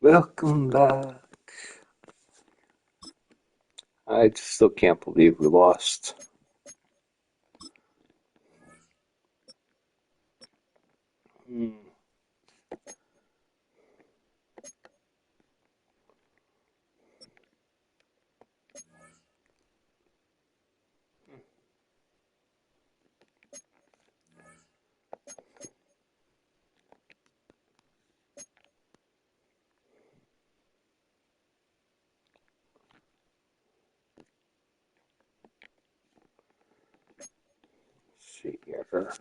Welcome back. I still can't believe we lost. Hmm. Let's see here.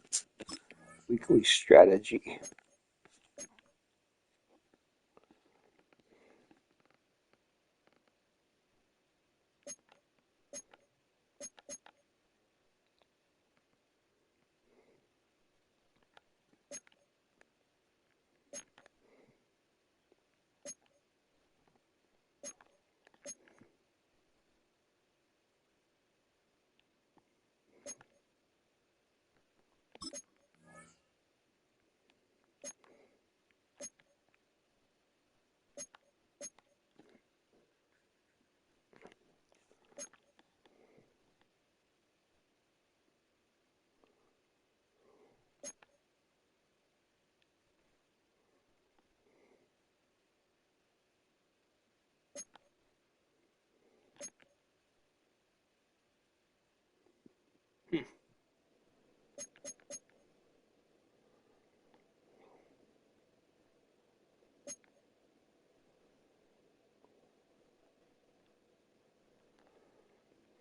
Weekly strategy.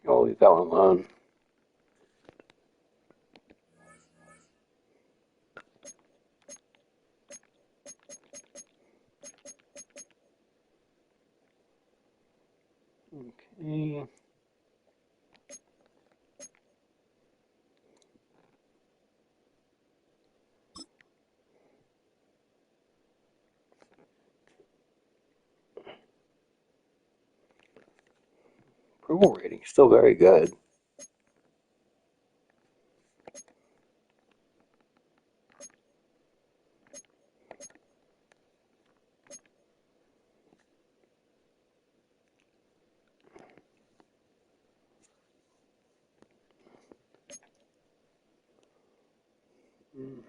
I'll leave that one alone. Okay. Approval rating still very good. Hmm.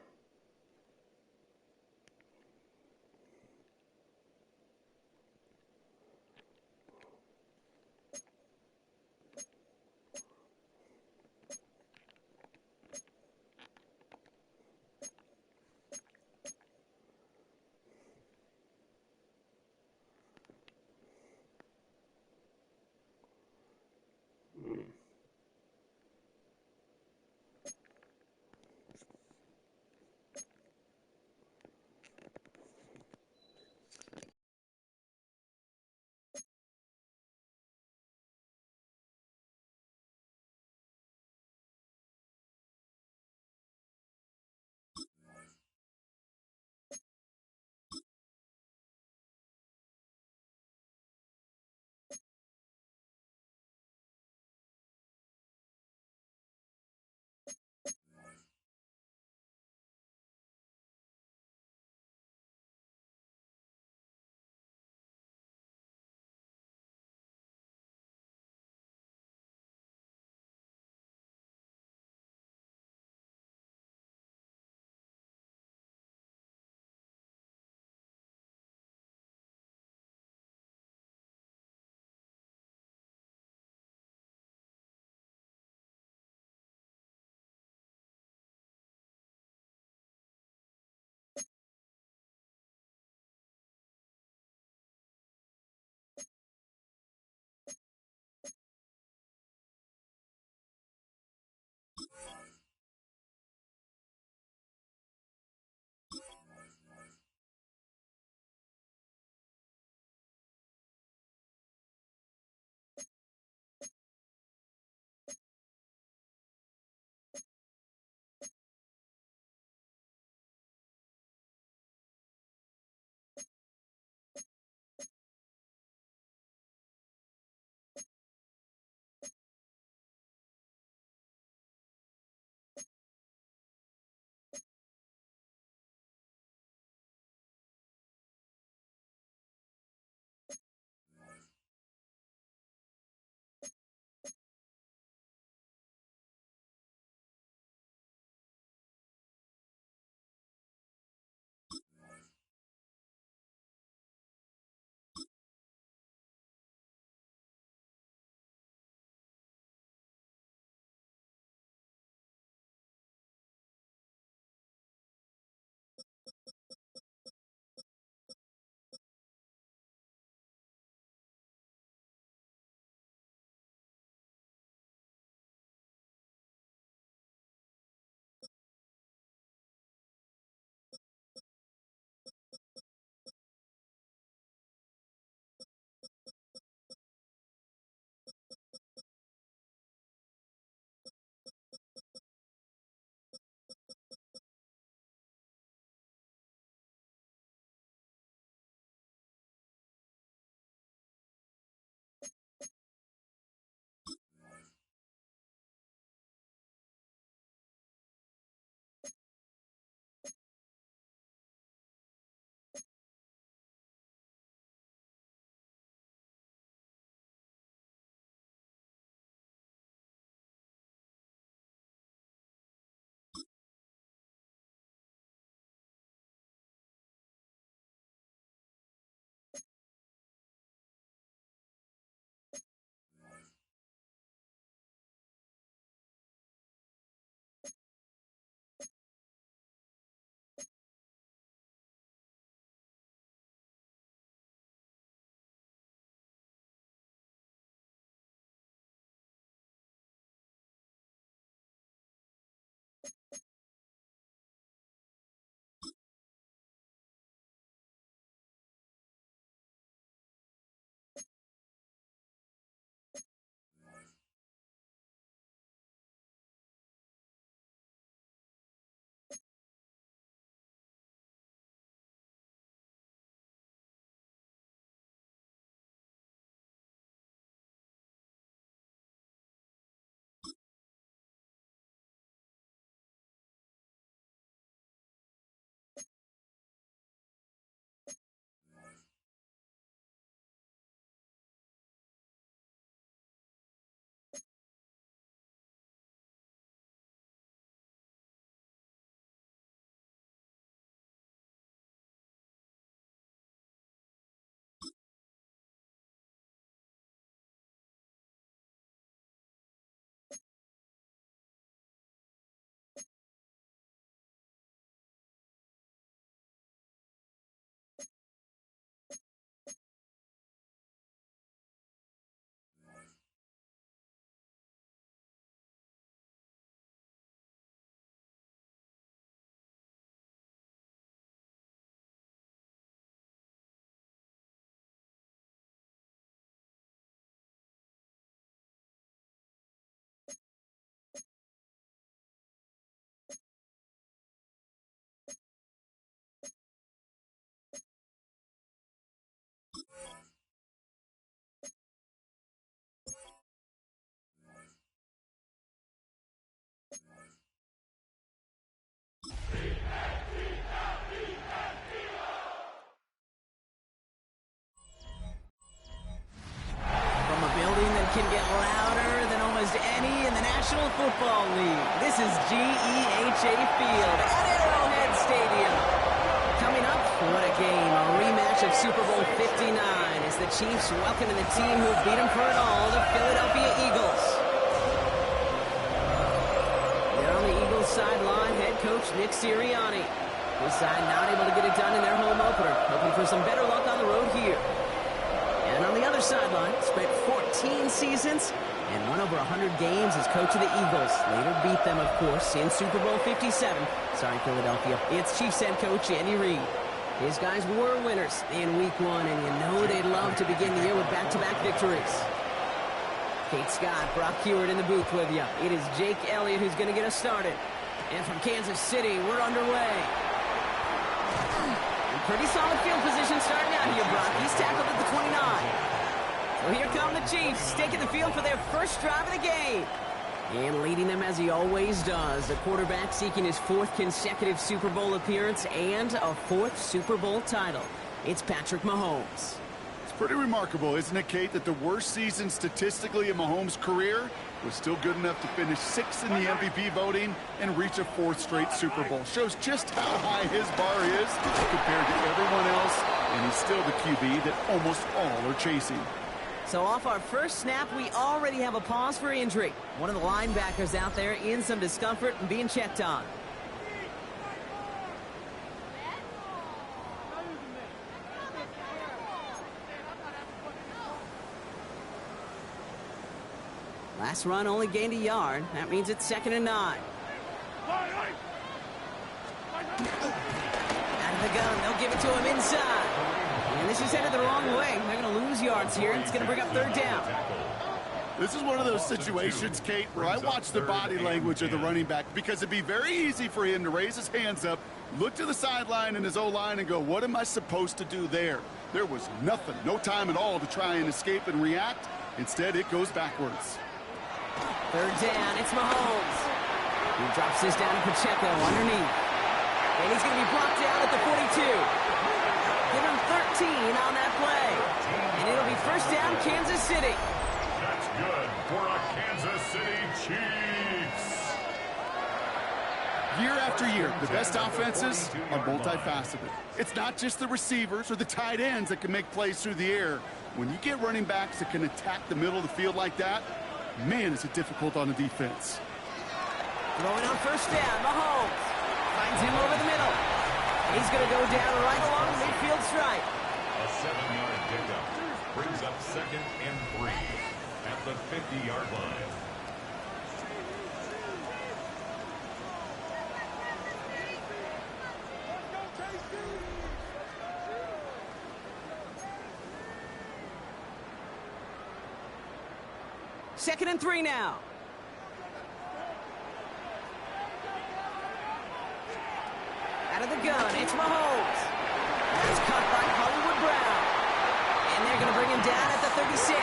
GEHA Field at Arrowhead Stadium. Coming up, what a game, a rematch of Super Bowl 59 as the Chiefs welcoming the team who beat them for it all, the Philadelphia Eagles. They're on the Eagles sideline, head coach Nick Sirianni. His side not able to get it done in their home opener, hoping for some better luck on the road here. And on the other sideline, spent 14 seasons and won over 100 games as coach of the Eagles. Later beat them, of course, in Super Bowl 57. Sorry, Philadelphia. It's Chiefs head coach Andy Reid. His guys were winners in Week 1, and you know they'd love to begin the year with back-to-back victories. Kate Scott, Brock Hewitt in the booth with you. It is Jake Elliott who's going to get us started. And from Kansas City, we're underway. Pretty solid field position starting out here, Brock. He's tackled at the 29. So here come the Chiefs, taking the field for their first drive of the game. And leading them as he always does, the quarterback seeking his 4th consecutive Super Bowl appearance and a 4th Super Bowl title. It's Patrick Mahomes. It's pretty remarkable, isn't it, Kate, that the worst season statistically in Mahomes' career was still good enough to finish 6th in the MVP voting and reach a 4th straight Super Bowl. Shows just how high his bar is compared to everyone else, and he's still the QB that almost all are chasing. So off our first snap, we already have a pause for injury. One of the linebackers out there in some discomfort and being checked on. Last run only gained a yard. That means it's 2nd and 9. Out of the gun, they'll give it to him inside. And this is headed the wrong way. They're going to lose yards here. It's going to bring up 3rd down. This is one of those situations, Kate, where I watch the body language of the running back because it'd be very easy for him to raise his hands up, look to the sideline and his O-line and go, what am I supposed to do there? There was nothing, no time at all to try and escape and react. Instead, it goes backwards. 3rd down, it's Mahomes. He drops this down to Pacheco underneath. And he's going to be blocked down at the 42. Give him 13 on that play. And it'll be 1st down, Kansas City. That's good for a Kansas City Chiefs. Year after year, the best offenses are multifaceted. It's not just the receivers or the tight ends that can make plays through the air. When you get running backs that can attack the middle of the field like that, man, is it difficult on the defense. Throwing on 1st down, Mahomes finds him over the middle. He's going to go down right along the midfield stripe. A 7-yard pickup brings up 2nd and 3 at the 50-yard line. Second and 3 now. Out of the gun, it's Mahomes. That's caught by Hollywood Brown. And they're going to bring him down at the 36.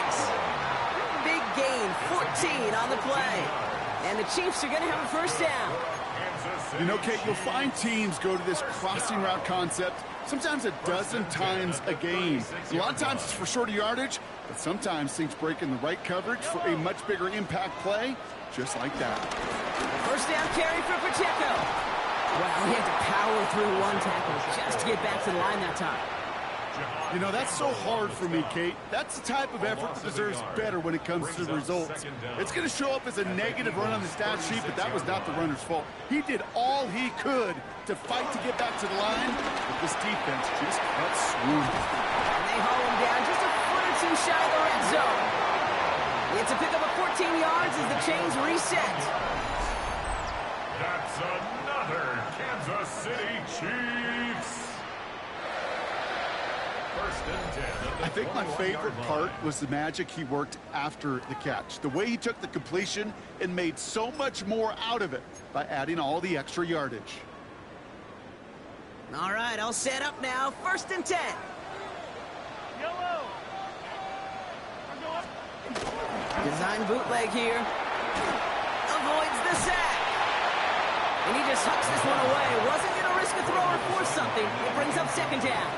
Big gain, 14 on the play. And the Chiefs are going to have a 1st down. You know, Kate, you'll find teams go to this crossing route concept sometimes a dozen times a game. A lot of times it's for shorter yardage, but sometimes things break in the right coverage for a much bigger impact play, just like that. 1st down carry for Pacheco. Well, he had to power through one tackle just to get back to the line that time. You know, that's so hard for me, Kate. That's the type of effort that deserves better when it comes to the results. It's going to show up as a negative run on the stat sheet, but that was not the runner's fault. He did all he could to fight to get back to the line, but this defense just cut swoop. And they haul him down just a foot or two shy of the red zone. It's a pickup of 14 yards as the chains reset. That's another Kansas City Chiefs. I think my favorite part was the magic he worked after the catch. The way he took the completion and made so much more out of it by adding all the extra yardage. All right, all set up now. 1st and 10. Design bootleg here. Avoids the sack. And he just hucks this one away. Wasn't going to risk a throw or force something. It brings up 2nd down.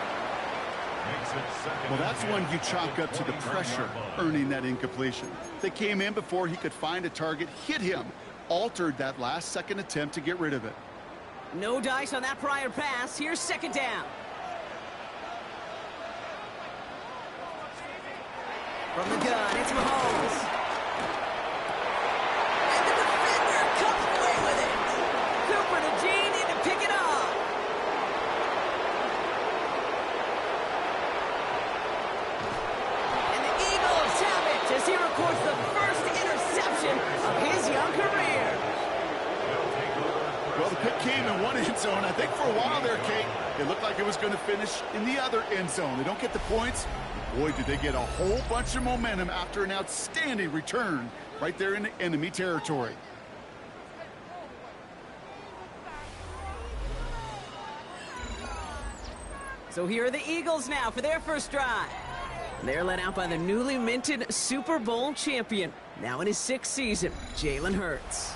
Well, that's one you chalk up to the pressure earning that incompletion. They came in before he could find a target, hit him altered that last-second attempt to get rid of it. No dice on that prior pass. Here's second down. From the gun, it's Mahomes. And the defender comes away with it. Cooper to Gene in to pick it off. And the Eagles have it as he records the first interception of his young career. Well, the pick came in one end zone. I think for a while there, Kate, it looked like it was going to finish in the other end zone. They don't get the points. Boy, did they get a whole bunch of momentum after an outstanding return right there in enemy territory. So here are the Eagles now for their first drive. They're led out by the newly minted Super Bowl champion, now in his 6th season, Jalen Hurts.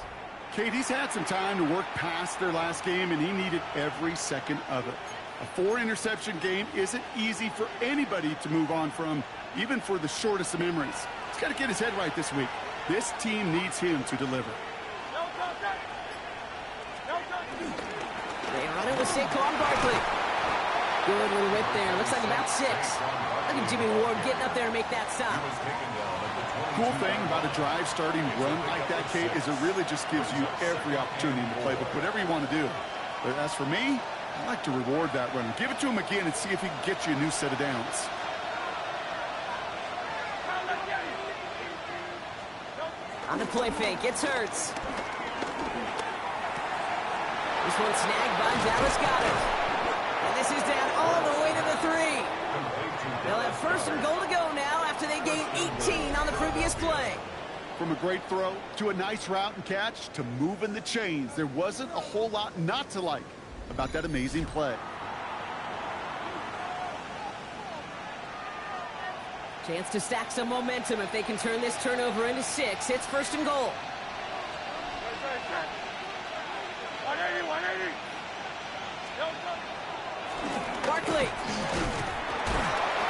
Kate, he's had some time to work past their last game, and he needed every second of it. A 4-interception game isn't easy for anybody to move on from, even for the shortest of memories. He's got to get his head right this week. This team needs him to deliver. They run it with Saquon Barkley. Good little whip there. Looks like about 6. Look at Jimmy Ward getting up there and make that stop. Cool thing about a drive starting run like that, Kate, is it really just gives you every opportunity in the playbook, whatever you want to do. But as for me, I like to reward that runner. Give it to him again and see if he can get you a new set of downs. On the play fake, it's Hurts. This one snagged by Dallas Goedert. And this is down all the way to the 3. They'll have first and goal to go now after they gained 18 on the previous play. From a great throw to a nice route and catch to moving the chains, there wasn't a whole lot not to like about that amazing play. Chance to stack some momentum if they can turn this turnover into 6. It's first and goal. 180. Barkley.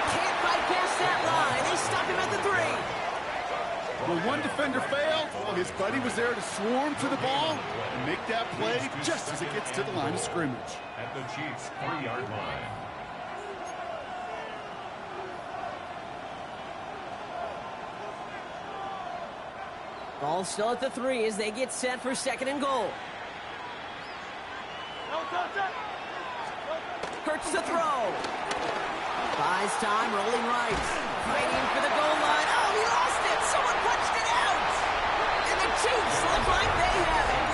Can't bypass that line. They stop him at the 3. When one defender failed, well, his buddy was there to swarm to the ball and make that play just as it gets to the line of scrimmage. At the Chiefs' 3-yard line. Ball still at the 3 as they get set for second and goal. Hurts the throw. Buys time, rolling right. Fighting for the goal line. Oh, he lost it. Someone punched it out. And the Chiefs look like they have it.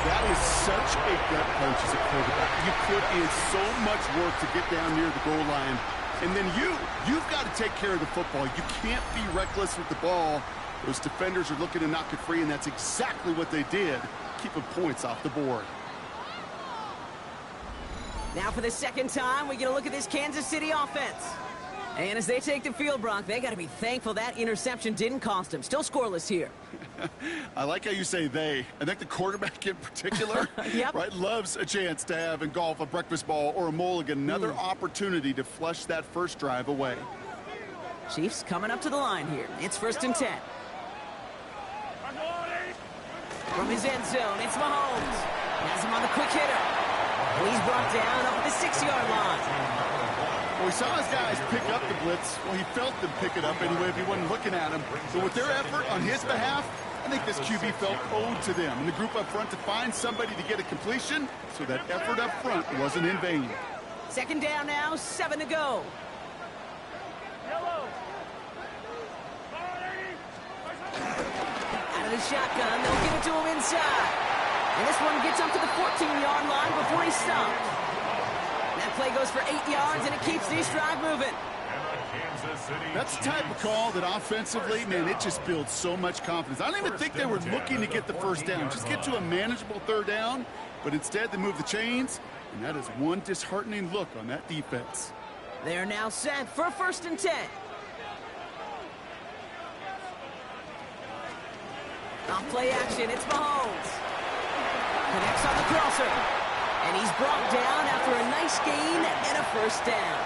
That is such a gut punch as a quarterback. You put in so much work to get down near the goal line. And then you've got to take care of the football. You can't be reckless with the ball. Those defenders are looking to knock it free, and that's exactly what they did, keeping points off the board. Now for the second time, we get a look at this Kansas City offense. And as they take the field, Brock, they got to be thankful that interception didn't cost them. Still scoreless here. I like how you say they. I think the quarterback in particular Yep. right, loves a chance to have in golf a breakfast ball or a mulligan, another opportunity to flush that first drive away. Chiefs coming up to the line here. It's first and 10. From his end zone, it's Mahomes. Has him on the quick hitter. He's brought down up at the 6-yard line. Well, he saw his guys pick up the blitz. Well, he felt them pick it up anyway if he wasn't looking at him. So with their effort on his behalf, I think this QB felt owed to them and the group up front to find somebody to get a completion, so that effort up front wasn't in vain. Second down now, 7 to go. Out of the shotgun, they'll give it to him inside. And this one gets up to the 14-yard line before he's stopped. That play goes for 8 yards, and it keeps this drive moving. That's the type of call that offensively, man, it just builds so much confidence. I don't even think they were looking to get the first down, just get to a manageable third down, but instead they move the chains, and that is one disheartening look on that defense. They are now set for first and 10. Off play action, it's Mahomes. Connects on the crosser. And he's brought down after a nice gain and a first down.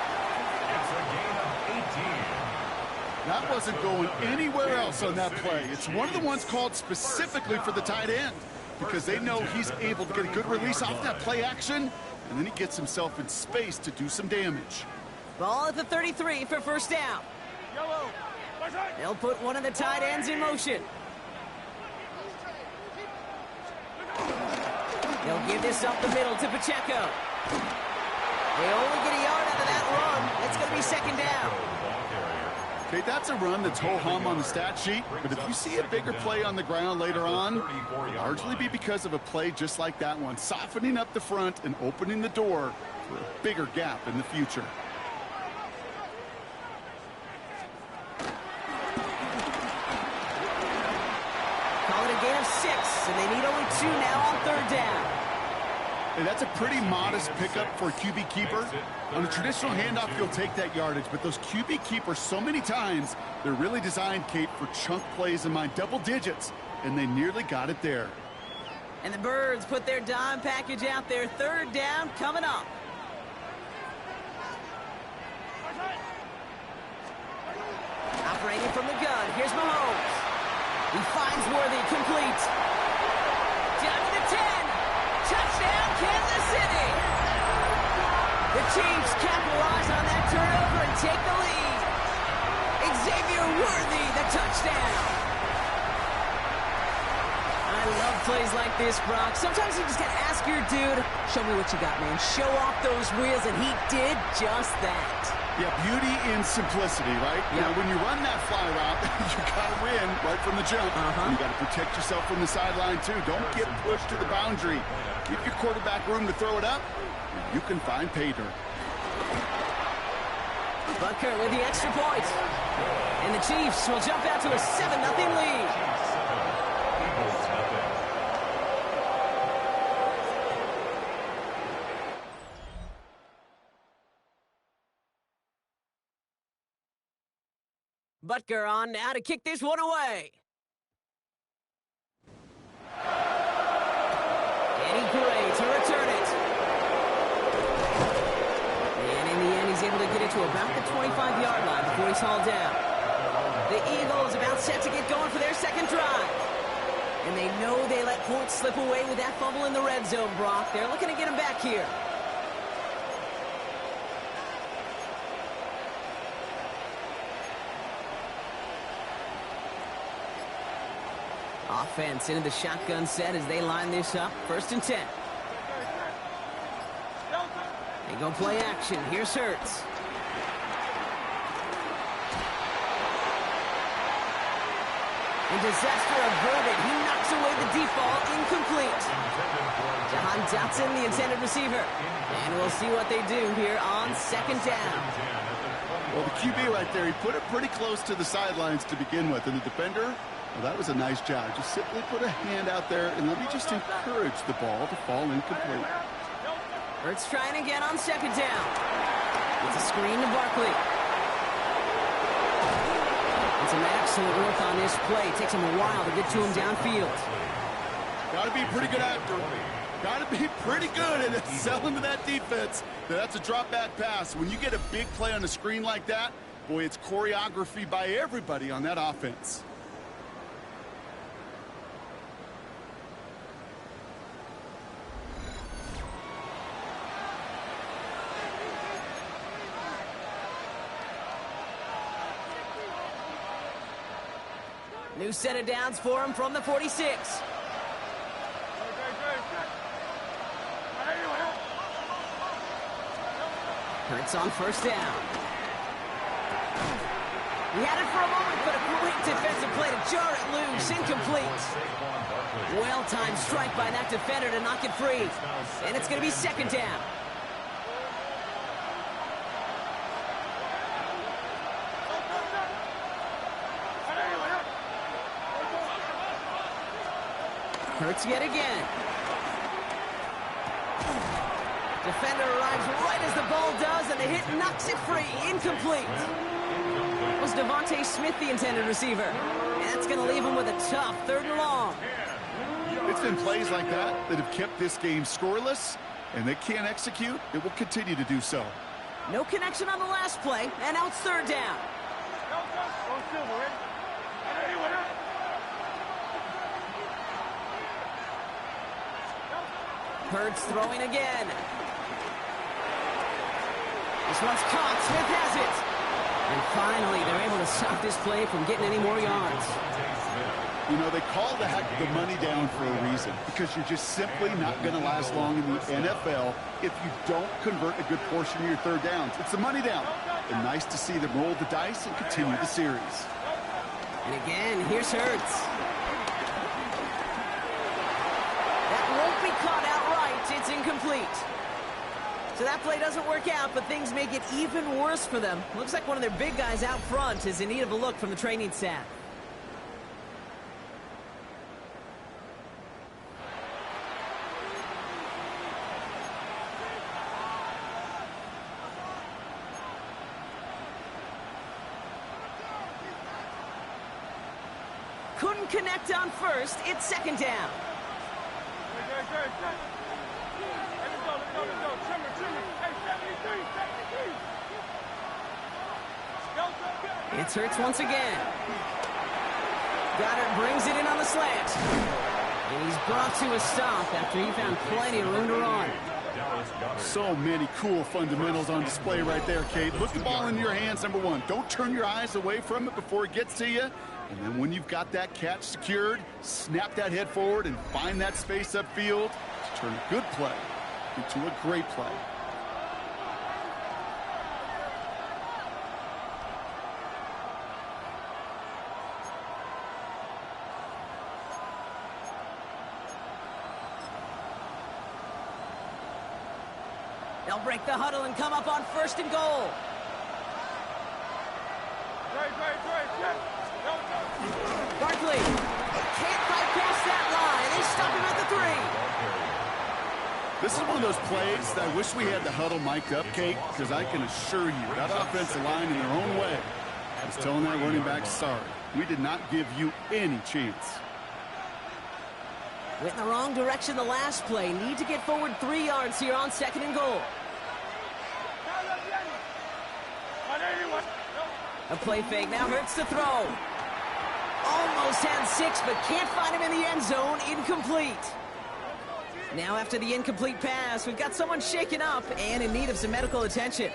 It's a gain of 18. That wasn't going anywhere else on that play. It's one of the ones called specifically for the tight end because they know he's able to get a good release off that play action, and then he gets himself in space to do some damage. Ball at the 33 for first down. They'll put one of the tight ends in motion. They'll give this up the middle to Pacheco. They only get a yard out of that run. It's going to be second down. Okay, that's a run that's ho-hum on the stat sheet, but if you see a bigger play on the ground later on, it'll largely be because of a play just like that one, softening up the front and opening the door for a bigger gap in the future. Call it a gain of 6, and they need only 2 now on third down. Hey, that's a pretty modest pickup for a QB keeper. On a traditional handoff, you'll take that yardage, but those QB keepers, so many times, they're really designed, Kate, for chunk plays in mind, double digits, and they nearly got it there. And the Birds put their dime package out there. Third down coming up. Operating from the gun, here's Mahomes. He finds Worthy, complete. Down to the 10. Touchdown, Kansas City! The Chiefs capitalize on that turnover and take the lead. Xavier Worthy, the touchdown. I love plays like this, Brock. Sometimes you just gotta ask your dude, show me what you got, man. Show off those wheels, and he did just that. Yeah, beauty in simplicity, right? Yep. You know, when you run that fly route, you got to win right from the jump. You got to protect yourself from the sideline, too. Don't get pushed to the boundary. Give your quarterback room to throw it up, and you can find pay dirt. Butker with the extra point. And the Chiefs will jump out to a 7-0 lead. Butker on now to kick this one away. Eddie Gray to return it. And in the end, he's able to get it to about the 25-yard line before he's hauled down. The Eagles about set to get going for their second drive. And they know they let points slip away with that fumble in the red zone, Brock. They're looking to get him back here. Offense into the shotgun set as they line this up. 1st and 10. They go play action. Here's Hurts. And disaster averted. He knocks away the deep ball. Incomplete. Jahan Dotson, the intended receiver. And we'll see what they do here on second down. Well, the QB right there, he put it pretty close to the sidelines to begin with. And the defender, well, that was a nice job. Just simply put a hand out there and let me just encourage the ball to fall incomplete. Hurts trying again on second down. It's a screen to Barkley. And some excellent work on this play. It takes him a while to get to him downfield. Got to be pretty good actor. Got to be pretty good at selling to that defense. That's a drop back pass. When you get a big play on a screen like that, boy, it's choreography by everybody on that offense. New set of downs for him from the 46. Hurts on first down. He had it for a moment, but a great defensive play to jar it loose. Incomplete. Well-timed strike by that defender to knock it free. And it's going to be second down. Hurts yet again. Defender arrives right as the ball does, and the hit knocks it free. Incomplete. It was Devontae Smith, the intended receiver. And that's going to leave him with a tough 3rd and long. It's been plays like that that have kept this game scoreless, and they can't execute. It will continue to do so. No connection on the last play, and now it's 3rd down. Hurts throwing again. This one's caught. Smith has it. And finally, they're able to stop this play from getting any more yards. You know, they call the money down for a reason, because you're just simply not going to last long in the NFL if you don't convert a good portion of your third downs. It's the money down. And nice to see them roll the dice and continue the series. And again, here's Hurts. That won't be caught outright. It's incomplete. So that play doesn't work out, but things make it even worse for them. Looks like one of their big guys out front is in need of a look from the training staff. Couldn't connect on first. It's second down. It's Hurts once again. Goddard brings it in on the slant. And he's brought to a stop after he found plenty of room to run. So many cool fundamentals on display right there, Kate. Look the ball in your hands, number one. Don't turn your eyes away from it before it gets to you. And then when you've got that catch secured, snap that head forward and find that space upfield to turn a good play into a great play. They'll break the huddle and come up on first and goal. Barkley can't bypass that line. They stop him at the 3. This is one of those plays that I wish we had the huddle mic'd up, Kate, because I can assure you that offensive line in their own way is telling that running back, sorry, we did not give you any chance. Went in the wrong direction the last play. Need to get forward 3 yards here on second and goal. A play fake. Now Hurts to throw. Almost had 6, but can't find him in the end zone. Incomplete. Now after the incomplete pass, we've got someone shaken up and in need of some medical attention.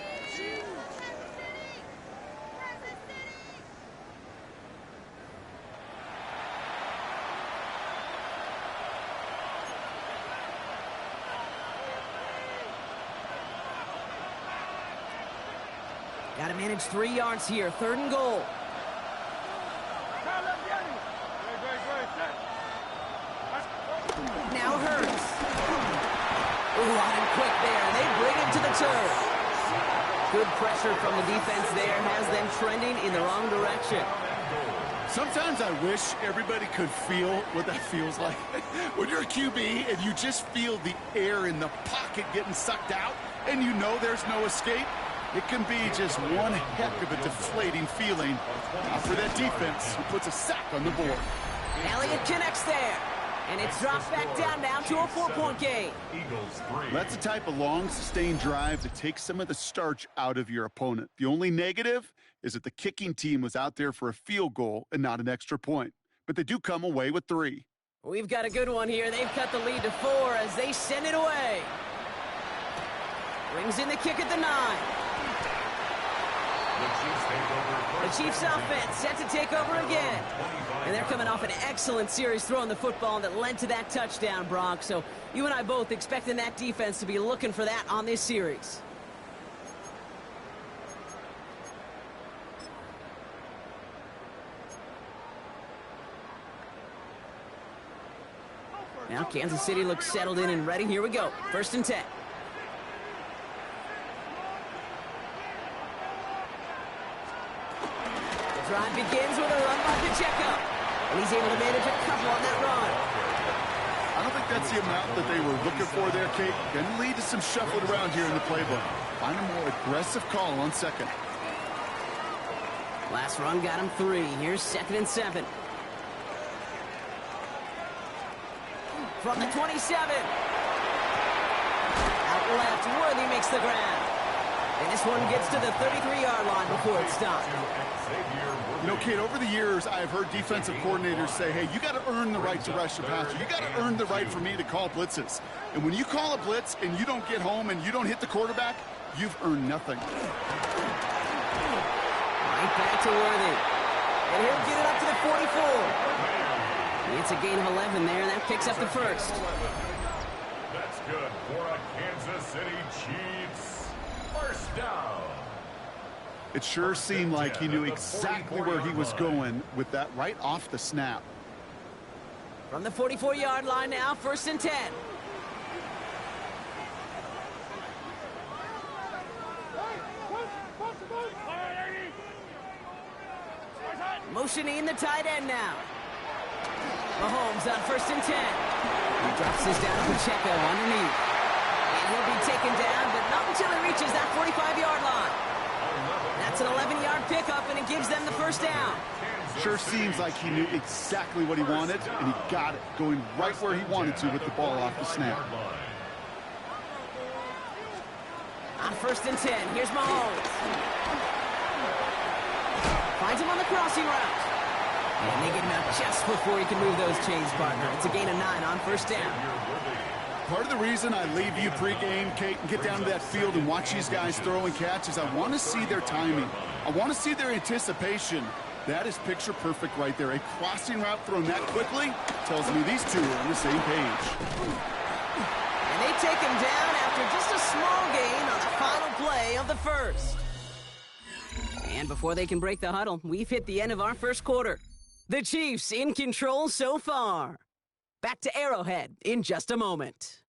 Got to manage 3 yards here. Third and goal. Now Hurts. Ooh, on him quick there. They bring him to the turf. Good pressure from the defense there has them trending in the wrong direction. Sometimes I wish everybody could feel what that feels like. When you're a QB and you just feel the air in the pocket getting sucked out and you know there's no escape, it can be just one heck of a deflating feeling for that defense who puts a sack on the board. Elliott connects there. And it's dropped back down now to a 4-point game. That's the type of long, sustained drive that takes some of the starch out of your opponent. The only negative is that the kicking team was out there for a field goal and not an extra point. But they do come away with 3. We've got a good one here. They've cut the lead to 4 as they send it away. Brings in the kick at the 9. The Chiefs offense set to take over again. And they're coming off an excellent series throwing the football that led to that touchdown, Brock. So you and I both expecting that defense to be looking for that on this series. Now Kansas City looks settled in and ready. Here we go. 1st and 10. Drive begins with a run by Pacheco. And he's able to manage a couple on that run. I don't think that's the amount that they were looking for there, Kate. Going to lead to some shuffling around here in the playbook. Find a more aggressive call on second. Last run got him 3. Here's 2nd and 7. From the 27. Out left, Worthy makes the grab. And this one gets to the 33-yard line before it's stopped. You know, Kate, over the years, I've heard defensive coordinators say, hey, you got to earn the right to rush the passer. You got to earn the right for me to call blitzes. And when you call a blitz and you don't get home and you don't hit the quarterback, you've earned nothing. Right back to Worthy. And he'll get it up to the 44. It's a gain of 11 there, and that picks up the first. That's good for a Kansas City Chiefs first down. It sure seemed like he knew exactly where he was going with that right off the snap. From the 44-yard line now, 1st and 10. Motioning the tight end now. Mahomes on 1st and 10. He drops this down to Pacheco underneath. And he'll be taken down, but not until he reaches that 45-yard line. That's an 11-yard pickup, and it gives them the first down. Sure seems like he knew exactly what he wanted, and he got it, going right where he wanted to with the ball off the snap. On 1st and 10, here's Mahomes. Finds him on the crossing route. And they get him out just before he can move those chains, partner. It's a gain of 9 on 1st down. Part of the reason I leave you pregame, Kate, and get down to that field and watch these guys throw and catch is I want to see their timing. I want to see their anticipation. That is picture perfect right there. A crossing route thrown that quickly tells me these two are on the same page. And they take him down after just a small gain on the final play of the first. And before they can break the huddle, we've hit the end of our first quarter. The Chiefs in control so far. Back to Arrowhead in just a moment.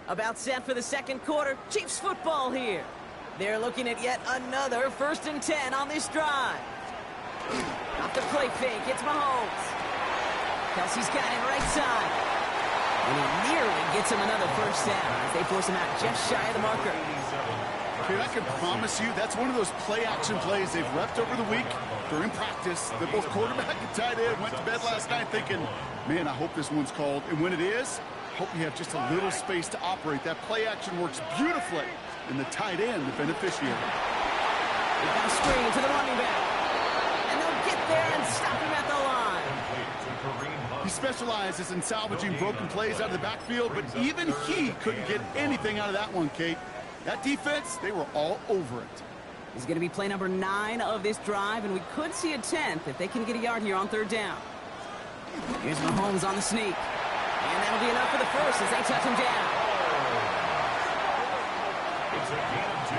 About set for the second quarter. Chiefs football here. They're looking at yet another 1st and 10 on this drive. Off the play fake, it's Mahomes. Kelsey's got it right side. And he nearly gets him another first down as they force him out just shy of the marker. Kate, I can promise you that's one of those play-action plays they've repped over the week during practice. That both quarterback and tight end went to bed last night thinking, man, I hope this one's called. And when it is, hope you have just a little space to operate. That play action works beautifully, and the tight end, the beneficiary. They've got a screen to the running back. And they'll get there and stop him at the line. He specializes in salvaging broken plays out of the backfield, but even he couldn't get anything out of that one, Kate. That defense, they were all over it. This is going to be play number 9 of this drive, and we could see a 10th if they can get a yard here on 3rd down. Here's Mahomes on the sneak. And that'll be enough for the first as they touch him down. It's a gain of 2.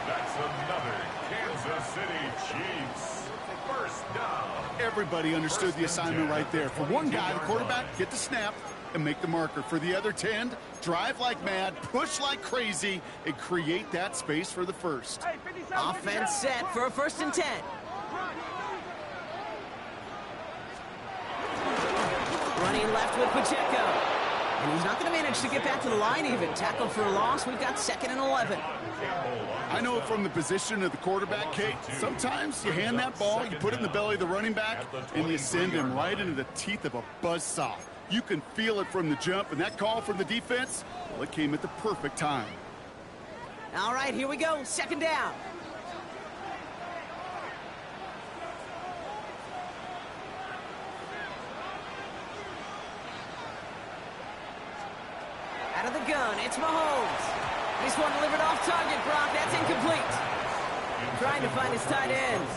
That's another Kansas City Chiefs first down. Everybody understood the assignment right there. For one guy, the quarterback, get the snap and make the marker. For the other 10, drive like mad, push like crazy, and create that space for the first. Offense set for a 1st and 10. Running left with Pacheco. And he's not going to manage to get back to the line even. Tackle for a loss. We've got 2nd and 11. I know from the position of the quarterback, Kate, sometimes you hand that ball, you put it in the belly of the running back, and you send him right into the teeth of a buzzsaw. You can feel it from the jump, and that call from the defense, well, it came at the perfect time. All right, here we go. 2nd down. Out of the gun, it's Mahomes. This one delivered off target, Brock. That's incomplete. Trying to find his tight end.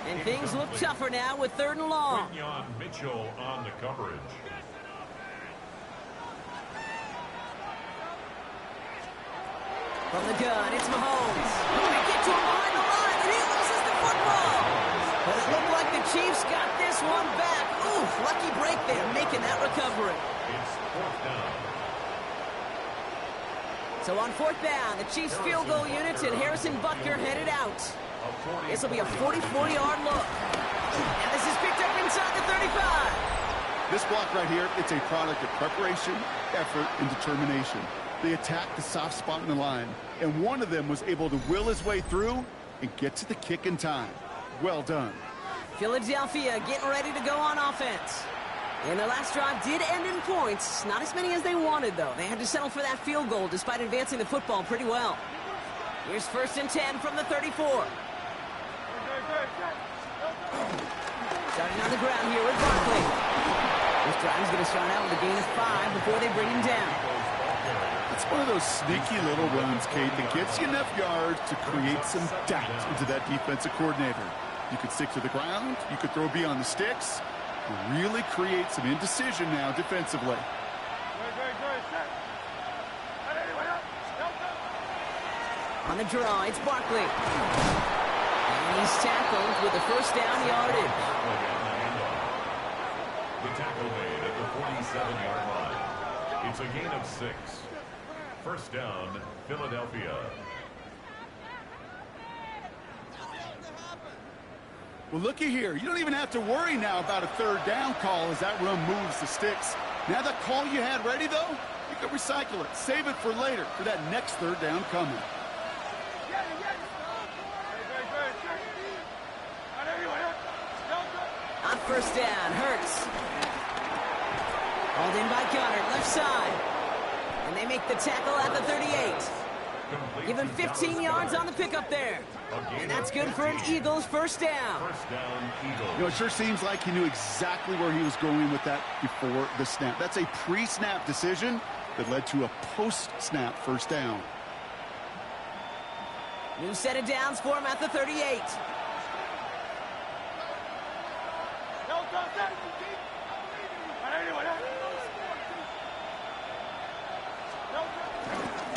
And things look tougher now with 3rd and long. Mitchell on the coverage. From the gun, it's Mahomes. They get to him behind the line, and he loses the football. But it looked like the Chiefs got this one back. Ooh, lucky break there, making that recovery. It's 4th down. So on 4th down, the Chiefs field goal units and Harrison Butker headed out. This will be a 44-yard look. And this is picked up inside the 35. This block right here, it's a product of preparation, effort, and determination. They attacked the soft spot in the line, and one of them was able to will his way through and get to the kick in time. Well done. Philadelphia getting ready to go on offense. And their last drive did end in points. Not as many as they wanted, though. They had to settle for that field goal despite advancing the football pretty well. Here's 1st and 10 from the 34. Starting on the ground here with Barkley. This drive is going to start out with a gain of 5 before they bring him down. It's one of those sneaky little runs, Kate, that gets you enough yards to create some doubt into that defensive coordinator. You could stick to the ground, you could throw beyond the sticks, really create some indecision now defensively. On the draw, it's Barkley. And he's tackled with the 1st down yardage. The tackle made at the 47-yard line. It's a gain of 6. 1st down, Philadelphia. Well, looky here. You don't even have to worry now about a 3rd down call as that run moves the sticks. Now that call you had ready, though, you can recycle it. Save it for later for that next 3rd down coming. On 1st down, Hurts. Hauled in by Gunner, left side. And they make the tackle at the 38. Give him 15 yards on the pickup there. And that's good for an Eagles 1st down. 1st down, Eagles. You know, it sure seems like he knew exactly where he was going with that before the snap. That's a pre-snap decision that led to a post-snap 1st down. New set of downs for him at the 38.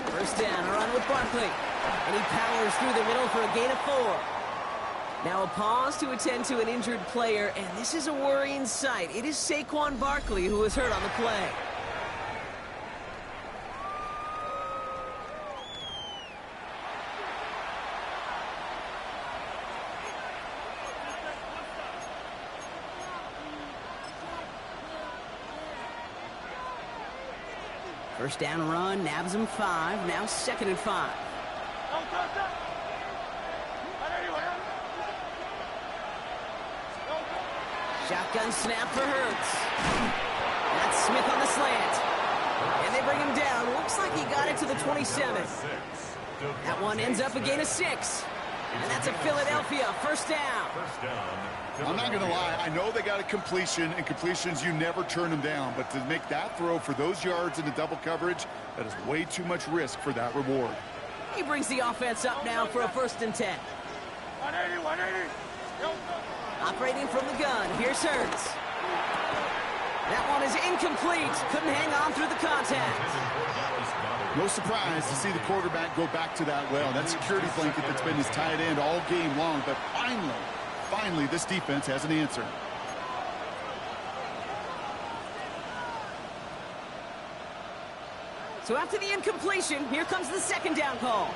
First down, a run with Barkley. And he powers through the middle for a gain of 4. Now a pause to attend to an injured player, and this is a worrying sight. It is Saquon Barkley who was hurt on the play. First down run, nabs him 5, now 2nd and 5. Shotgun snap for Hurts. That's Smith on the slant. And they bring him down. Looks like he got it to the 27. That one ends up a gain of 6. And that's a Philadelphia 1st down. I'm not going to lie. I know they got a completion, and completions, you never turn them down. But to make that throw for those yards into double coverage, that is way too much risk for that reward. He brings the offense up now for a 1st and 10. 180. Operating from the gun, here's Hurts. That one is incomplete. Couldn't hang on through the contact. No surprise to see the quarterback go back to that well. That security blanket that's been his tight end all game long. But finally, this defense has an answer. So after the incompletion, here comes the 2nd down call.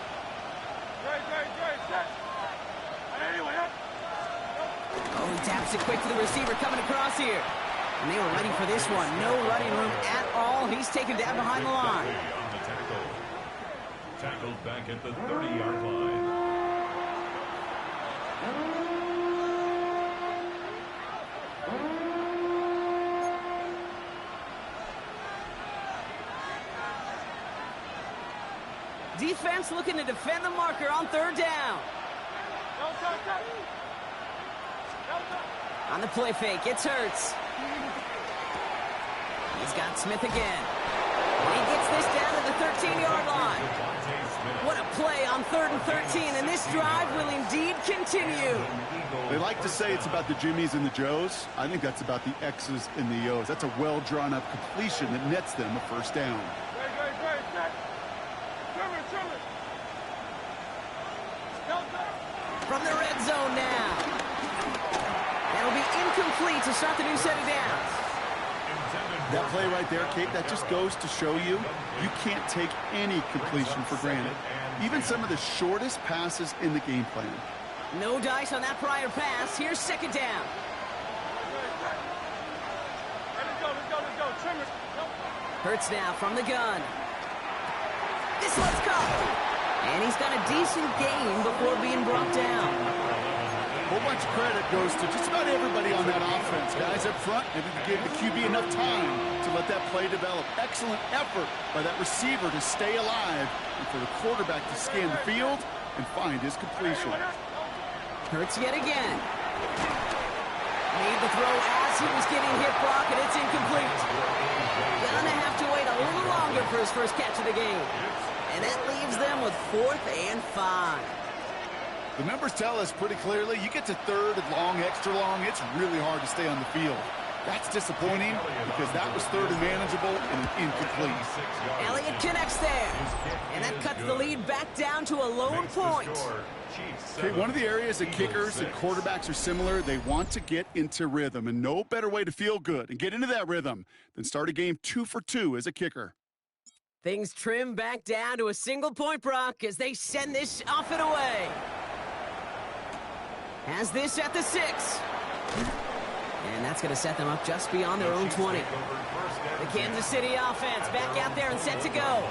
Oh, he taps it quick to the receiver coming across here. And they were ready for this one. No running room at all. He's taken down behind the line. Tackled back at the 30-yard line. Defense looking to defend the marker on 3rd down. On the play fake, it's Hurts. He's got Smith again. And he gets this down to the 13-yard line. What a play on 3rd and 13, and this drive will indeed continue. They like to say it's about the Jimmies and the Joes. I think that's about the X's and the O's. That's a well-drawn-up completion that nets them a 1st down. From the red zone now. That'll be incomplete to start the new set of downs. That play right there, Kate, that just goes to show you can't take any completion for granted. Even some of the shortest passes in the game plan. No dice on that prior pass. Here's 2nd down. Hurts now from the gun. This one's caught. And he's got a decent gain before being brought down. A whole bunch of credit goes to just about everybody on that offense. Guys up front, maybe they gave the QB enough time to let that play develop. Excellent effort by that receiver to stay alive and for the quarterback to scan the field and find his completion. Hurts yet again. Made the throw as he was getting hit, Brock, and it's incomplete. Gonna have to wait a little longer for his first catch of the game. And that leaves them with 4th and 5. The numbers tell us pretty clearly, you get to 3rd and long, extra long, it's really hard to stay on the field. That's disappointing because that was 3rd and manageable and incomplete. Elliott connects there. And that cuts the lead back down to a lone point. Okay, one of the areas that kickers and quarterbacks are similar, they want to get into rhythm. And no better way to feel good and get into that rhythm than start a game 2 for 2 as a kicker. Things trim back down to a single point, Brock, as they send this off and away. Has this at the 6. And that's going to set them up just beyond their own 20. The Kansas City offense back out there and set to go.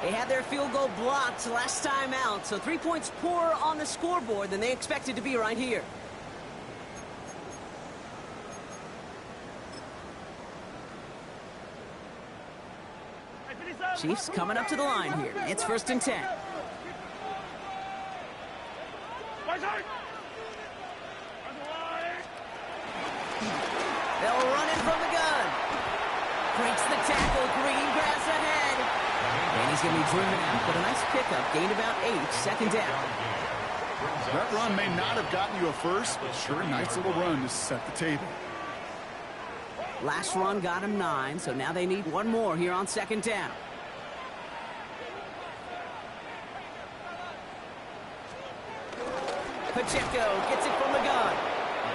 They had their field goal blocked last time out, so 3 points poorer on the scoreboard than they expected to be right here. Chiefs coming up to the line here. It's 1st and 10. They'll run in from the gun. Breaks the tackle. Green grass ahead. And he's going to be driven out, but a nice pickup. Gained about 8. 2nd down. That run may not have gotten you a first, but sure, nice little run to set the table. Last run got him 9, so now they need one more here on 2nd down. Pacheco gets it from the gun.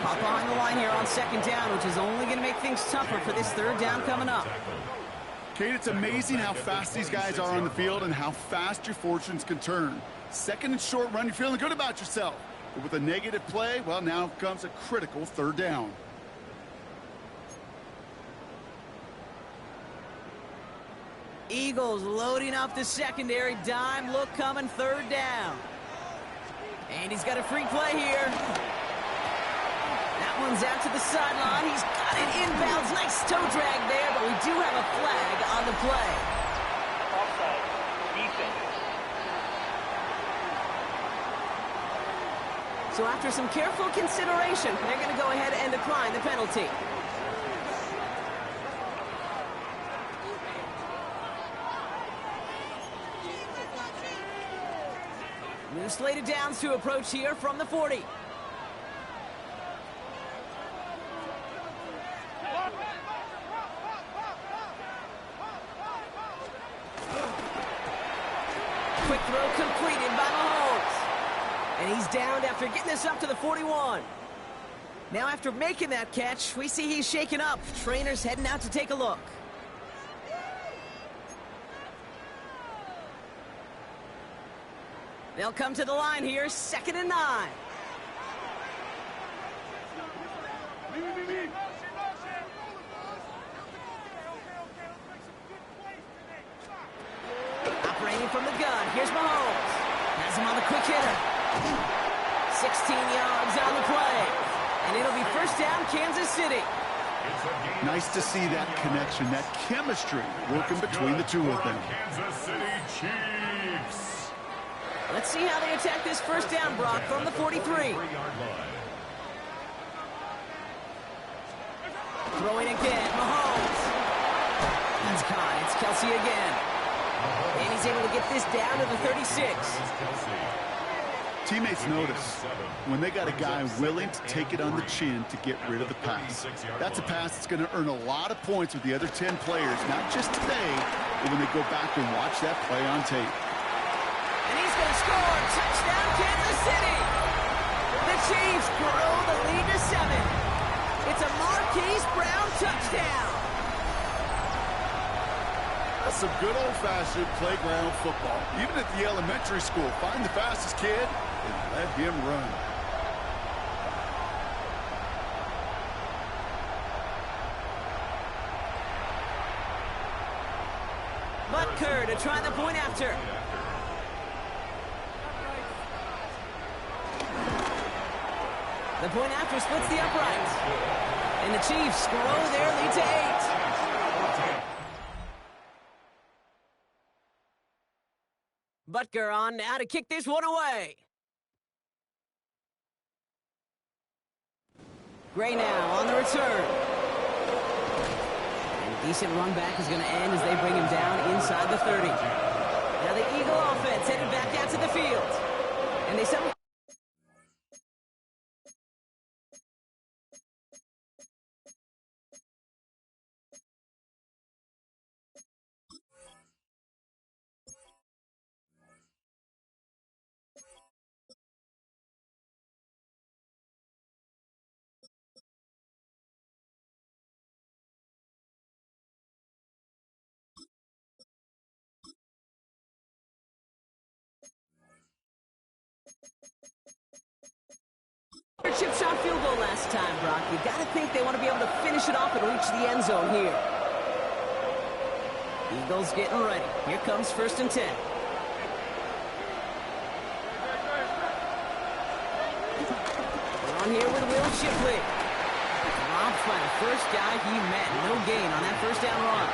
Pop behind the line here on 2nd down, which is only going to make things tougher for this 3rd down coming up. Kate, it's amazing how fast these guys are on the field and how fast your fortunes can turn. 2nd and short run, you're feeling good about yourself. But with a negative play, well, now comes a critical 3rd down. Eagles loading up the secondary. Dime look coming 3rd down. And he's got a free play here. That one's out to the sideline. He's got it inbounds. Nice toe drag there, but we do have a flag on the play. Offside. Defense. So after some careful consideration, they're going to go ahead and decline the penalty. New slated downs to approach here from the 40. Quick throw completed by Mahomes. And he's downed after getting this up to the 41. Now after making that catch, we see he's shaken up. Trainer's heading out to take a look. They'll come to the line here, 2nd and 9. Operating from the gun, here's Mahomes. Has him on the quick hitter. 16 yards on the play. And it'll be 1st down, Kansas City. Nice to see that connection, that chemistry working between the two of them. Kansas City Chiefs. Let's see how they attack this 1st down, Brock, from the 43. Throwing again, Mahomes. He's caught. It's Kelsey again. And he's able to get this down to the 36. Teammates notice when they got a guy willing to take it on the chin to get rid of the pass. That's a pass that's going to earn a lot of points with the other 10 players, not just today, but when they go back and watch that play on tape. And he's going to score. Touchdown, Kansas City. The Chiefs grow the lead to 7. It's a Marquise Brown touchdown. That's some good old-fashioned playground football. Even at the elementary school, find the fastest kid and let him run. Butker to try the point after. The point after splits the uprights. And the Chiefs grow their lead to 8. Butker on now to kick this one away. Gray now on the return. And decent run back is going to end as they bring him down inside the 30. Now the Eagle offense headed back out to the field. And they settle. Chip shot field goal last time, Brock. You got to think they want to be able to finish it off and reach the end zone here. Eagles getting ready. Here comes 1st and 10. We're on here with Will Shipley. Dropped by the first guy he met. No gain on that first down run.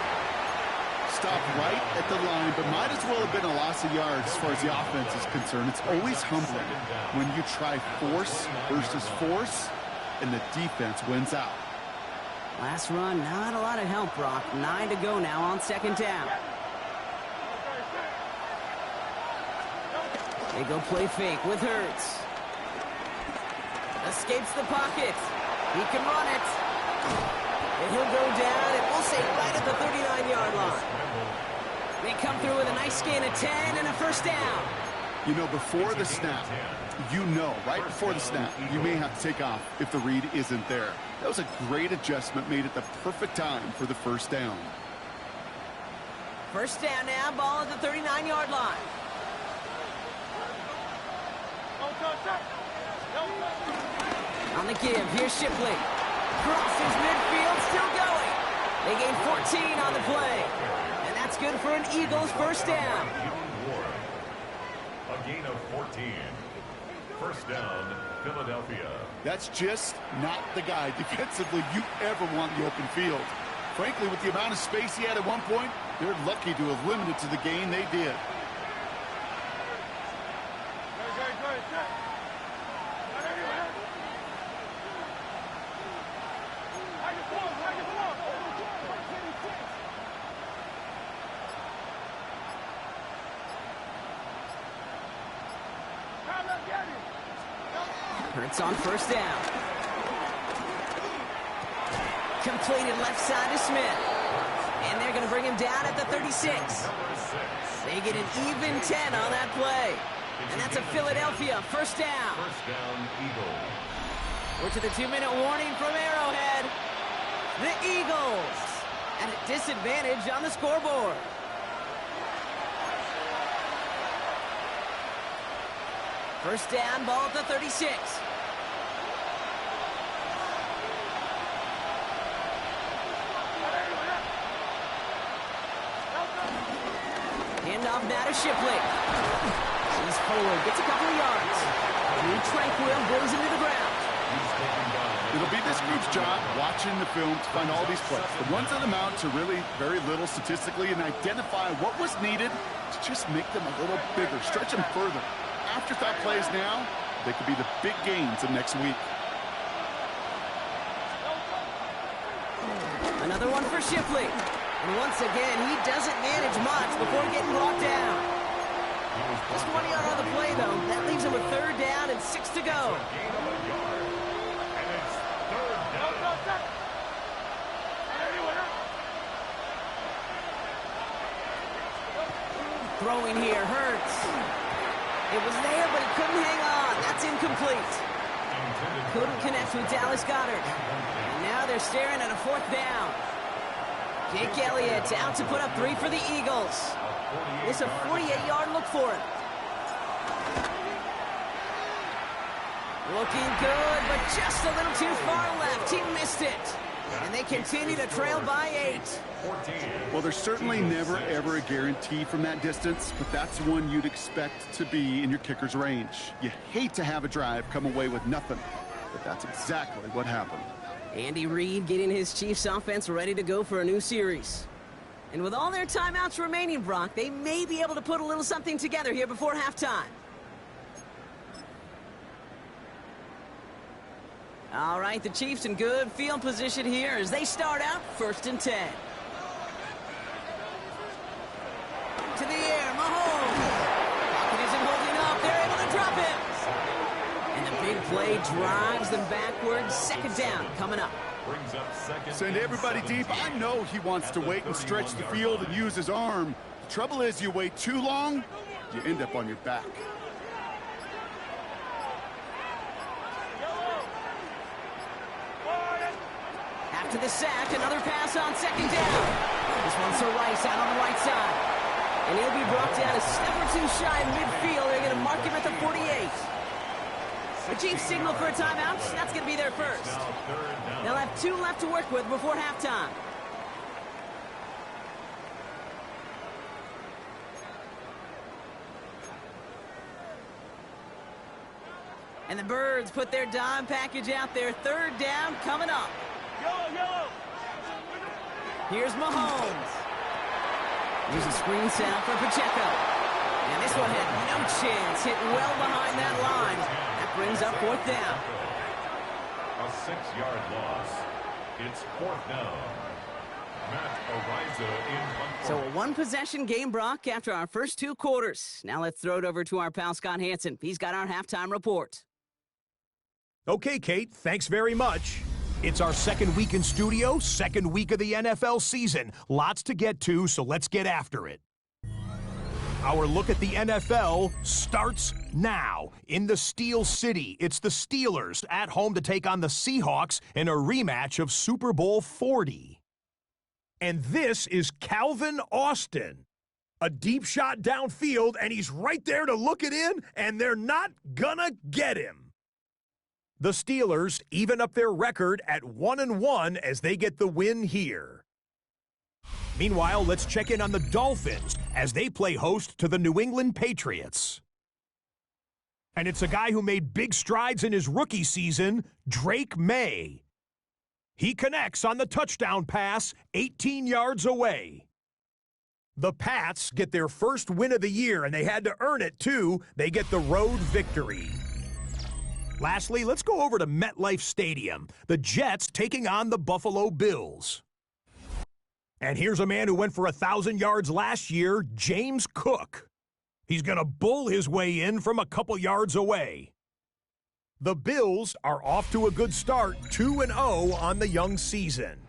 Stopped right at the line, but might as well have been a loss of yards as far as the offense is concerned. It's always humbling when you try force versus force, and the defense wins out. Last run, not a lot of help, Brock. 9 to go now on 2nd down. They go play fake with Hurts. Escapes the pocket. He can run it. And he'll go down, and we'll say right at the 39-yard line. They come through with a nice gain of 10 and a 1st down. You know, before the snap, right before the snap, you may have to take off if the read isn't there. That was a great adjustment made at the perfect time for the 1st down. 1st down now, ball at the 39-yard line. On the give, here's Shipley. Crosses midfield, still going. They gain 14 on the play. And that's good for an Eagles 1st down. A gain of 14. 1st down, Philadelphia. That's just not the guy defensively you ever want in the open field. Frankly, with the amount of space he had at one point, they're lucky to have limited to the gain they did. Hurts on 1st down. Completed left side to Smith. And they're going to bring him down at the 36. They get an even 10 on that play. And that's a Philadelphia 1st down. 1st down, Eagles. We're to the 2-minute warning from Arrowhead. The Eagles at a disadvantage on the scoreboard. First down, ball at the 36. Handoff now to Shipley. He's forward, gets a couple of yards. Drew Tranquil brings him to the ground. It'll be this group's job watching the film to find all these plays. The ones that amount to really very little statistically and identify what was needed to just make them a little bigger, stretch them further. Afterthought plays now, they could be the big gains of next week. Another one for Shipley. And once again, he doesn't manage much before getting brought down. Just 1 yard on the play, though. That leaves him with 3rd down and 6 to go. Throwing here, Hurts. It was there, but he couldn't hang on. That's incomplete. Couldn't connect with Dallas Goedert. And now they're staring at a 4th down. Jake Elliott out to put up 3 for the Eagles. It's a 48-yard look for him. Looking good, but just a little too far left. He missed it. And they continue to trail by 8. 14. Well, there's certainly never, ever a guarantee from that distance, but that's one you'd expect to be in your kicker's range. You hate to have a drive come away with nothing, but that's exactly what happened. Andy Reid getting his Chiefs offense ready to go for a new series. And with all their timeouts remaining, Brock, they may be able to put a little something together here before halftime. All right, the Chiefs in good field position here as they start out 1st and 10. To the air, Mahomes. Pocket isn't holding up. They're able to drop it. And the big play drives them backwards. 2nd down coming up. Brings up 2nd. Send everybody deep. I know he wants to wait and stretch the field and use his arm. The trouble is, you wait too long, you end up on your back. After the sack, another pass on 2nd down. This one's to Rice out on the right side. And he'll be brought down a step or 2 shy of midfield. They're going to mark him at the 48. The Chiefs signal for a timeout. That's going to be their first. They'll have 2 left to work with before halftime. And the Birds put their dime package out there. 3rd down coming up. Here's Mahomes. Here's a screen sound for Pacheco. And this one had no chance. Hit well behind that line. That brings up 4th down. A 6-yard loss. It's 4th down. Matt Ariza in. So a 1-possession game, Brock, after our first 2 quarters. Now let's throw it over to our pal Scott Hansen. He's got our halftime report. Okay, Kate, thanks very much. It's our 2nd week in studio, 2nd week of the NFL season. Lots to get to, so let's get after it. Our look at the NFL starts now. In the Steel City, it's the Steelers at home to take on the Seahawks in a rematch of Super Bowl 40. And this is Calvin Austin. A deep shot downfield, and he's right there to look it in, and they're not gonna get him. The Steelers even up their record at 1-1 as they get the win here. Meanwhile, let's check in on the Dolphins as they play host to the New England Patriots. And it's a guy who made big strides in his rookie season, Drake May. He connects on the touchdown pass 18 yards away. The Pats get their first win of the year, and they had to earn it, too. They get the road victory. Lastly, let's go over to MetLife Stadium. The Jets taking on the Buffalo Bills. And here's a man who went for 1,000 yards last year, James Cook. He's going to bull his way in from a couple yards away. The Bills are off to a good start, 2-0 on the young season.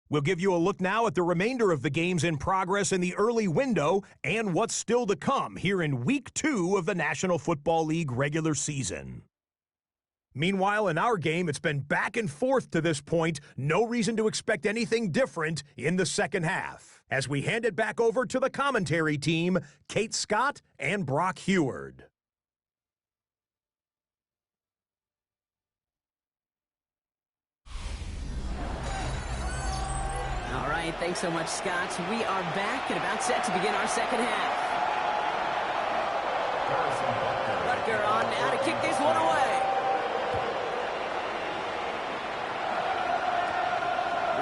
We'll give you a look now at the remainder of the games in progress in the early window and what's still to come here in Week 2 of the National Football League regular season. Meanwhile, in our game, it's been back and forth to this point. No reason to expect anything different in the second half. As we hand it back over to the commentary team, Kate Scott and Brock Heward. All right, thanks so much, Scott. We are back and about set to begin our second half. Butker on now to kick this one away.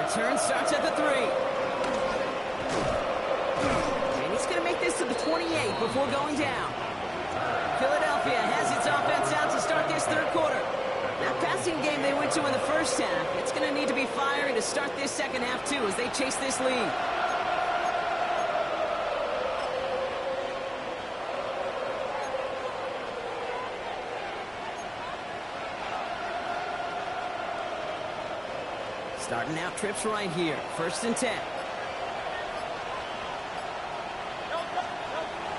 Return starts at the 3. And he's going to make this to the 28 before going down. Philadelphia has its offense out to start this third quarter. That passing game they went to in the first half, it's going to need to be firing to start this second half, too, as they chase this lead. Starting out trips right here. 1st and 10.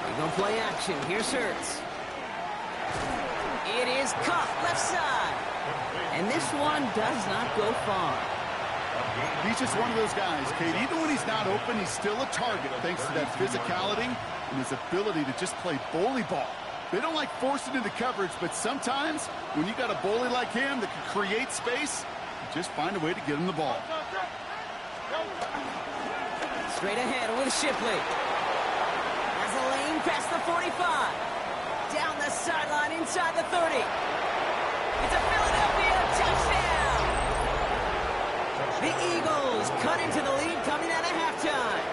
They go play action. Here's Hurts. It is caught left side. And this one does not go far. He's just one of those guys, Kate. Even when he's not open, he's still a target thanks to that physicality and his ability to just play bully ball. They don't like forcing into coverage, but sometimes when you got a bully like him that can create space, Just find a way to get him the ball. Straight ahead with Shipley. Has a lane past the 45. Down the sideline inside the 30. It's a Philadelphia touchdown. The Eagles cut into the lead coming out of halftime.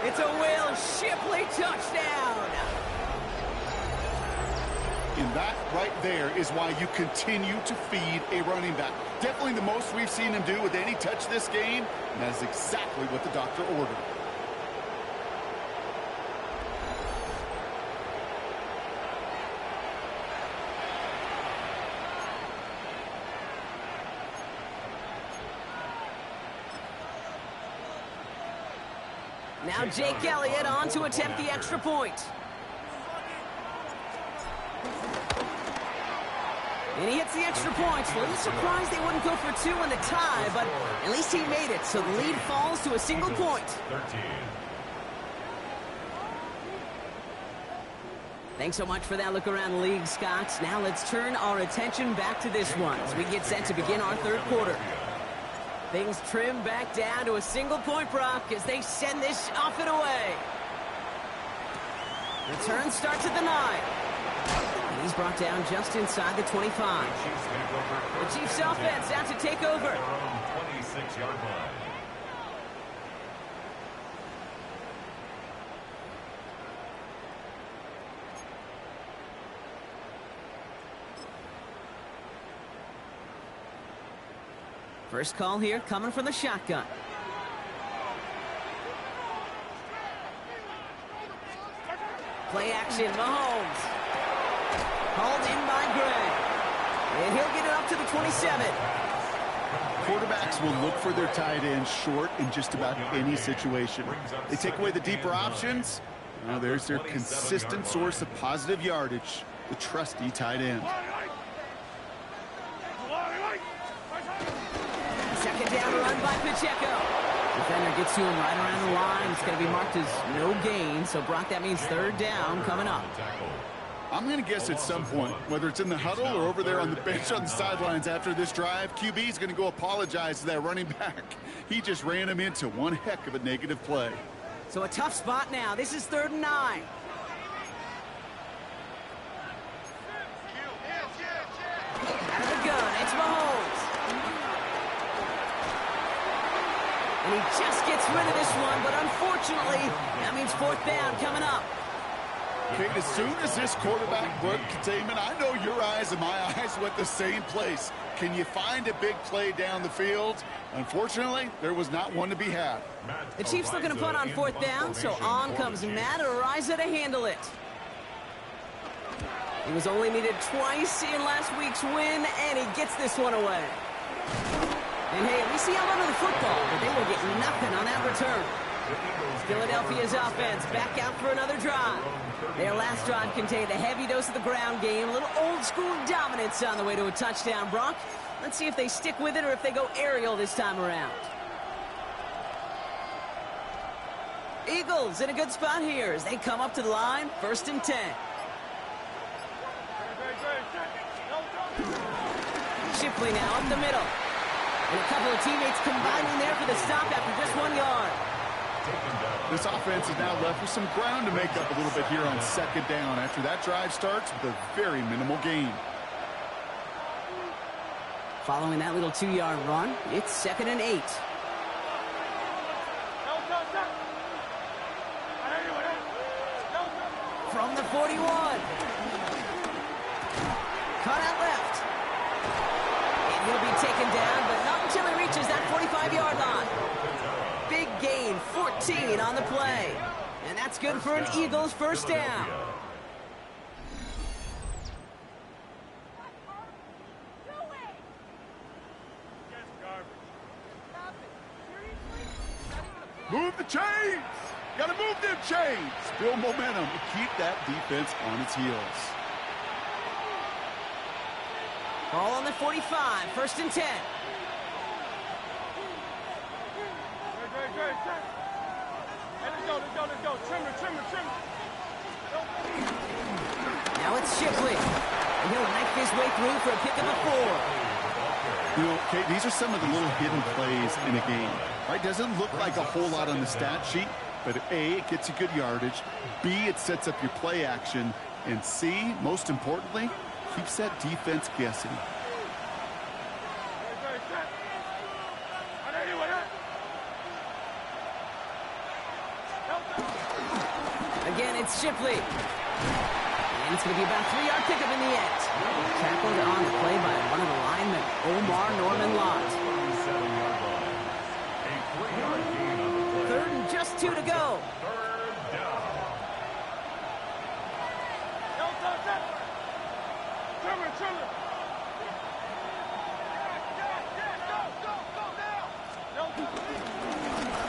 It's a Will Shipley touchdown. And that right there is why you continue to feed a running back. Definitely the most we've seen him do with any touch this game. And that is exactly what the doctor ordered. Now Jake Elliott on to attempt the extra point. And he hits the extra point. A little surprised they wouldn't go for two in the tie, but at least he made it, so the lead falls to a single point. 13. Thanks so much for that look around the league, Scott. Now let's turn our attention back to this one as we get set to begin our third quarter. Things trim back down to a single point, Brock, as they send this off and away. Return starts at the 9. And he's brought down just inside the 25. The Chiefs offense out to take over. 26-yard line. First call here coming from the shotgun. Play action, Mahomes. Called in by Gray. And he'll get it up to the 27. Quarterbacks will look for their tight end short in just about any situation. They take away the deeper options. Now there's their consistent source of positive yardage, the trusty tight end. Second down run by Pacheco. Defender gets to him right around the line. It's going to be marked as no gain. So, Brock, that means third down coming up. I'm going to guess at some point, whether it's in the huddle or over there on the bench on the sidelines after this drive, QB is going to go apologize to that running back. He just ran him into one heck of a negative play. So a tough spot now. This is 3rd and 9. Out of the gun, it's Mahomes. And he just gets rid of this one, but unfortunately, that means 4th down coming up. Kate, as soon as this quarterback broke containment, I know your eyes and my eyes went the same place. Can you find a big play down the field? Unfortunately, there was not one to be had. The Chiefs looking to punt on 4th down, so on comes Matt Ariza to handle it. He was only needed twice in last week's win, and he gets this one away. And hey, at least he held onto the football, but they will get nothing on that return. Philadelphia's offense back out for another drive. Their last drive contained a heavy dose of the ground game, a little old-school dominance on the way to a touchdown, Brock. Let's see if they stick with it or if they go aerial this time around. Eagles in a good spot here as they come up to the line, 1st and 10. Shipley now up the middle. And a couple of teammates combining there for the stop after just 1 yard. This offense is now left with some ground to make up a little bit here on 2nd down after that drive starts with a very minimal gain. Following that little 2-yard run, it's 2nd and 8. From the 41. Cut out left. And he'll be taken down, but not until he reaches that 45-yard line. Big gain, 14 on the play. And that's good for an Eagles 1st down. Move the chains! Gotta move them chains! Build momentum to keep that defense on its heels. Ball on the 45, 1st and 10. Let's go. Trimmer. Now it's Shipley. And he'll knife his way through for a pick of the 4. You know, Kate, these are some of the little hidden plays in a game. Right? Doesn't look like a whole lot on the stat sheet, but A, it gets you good yardage. B, it sets up your play action. And C, most importantly, keeps that defense guessing. Again, it's Shipley. And it's going to be about a 3-yard pickup in the end. Tackled on the play by one of the linemen, Omar Norman Lott. 37-yard line. A 3-yard gain on the play. Third and just 2 to go. Third down.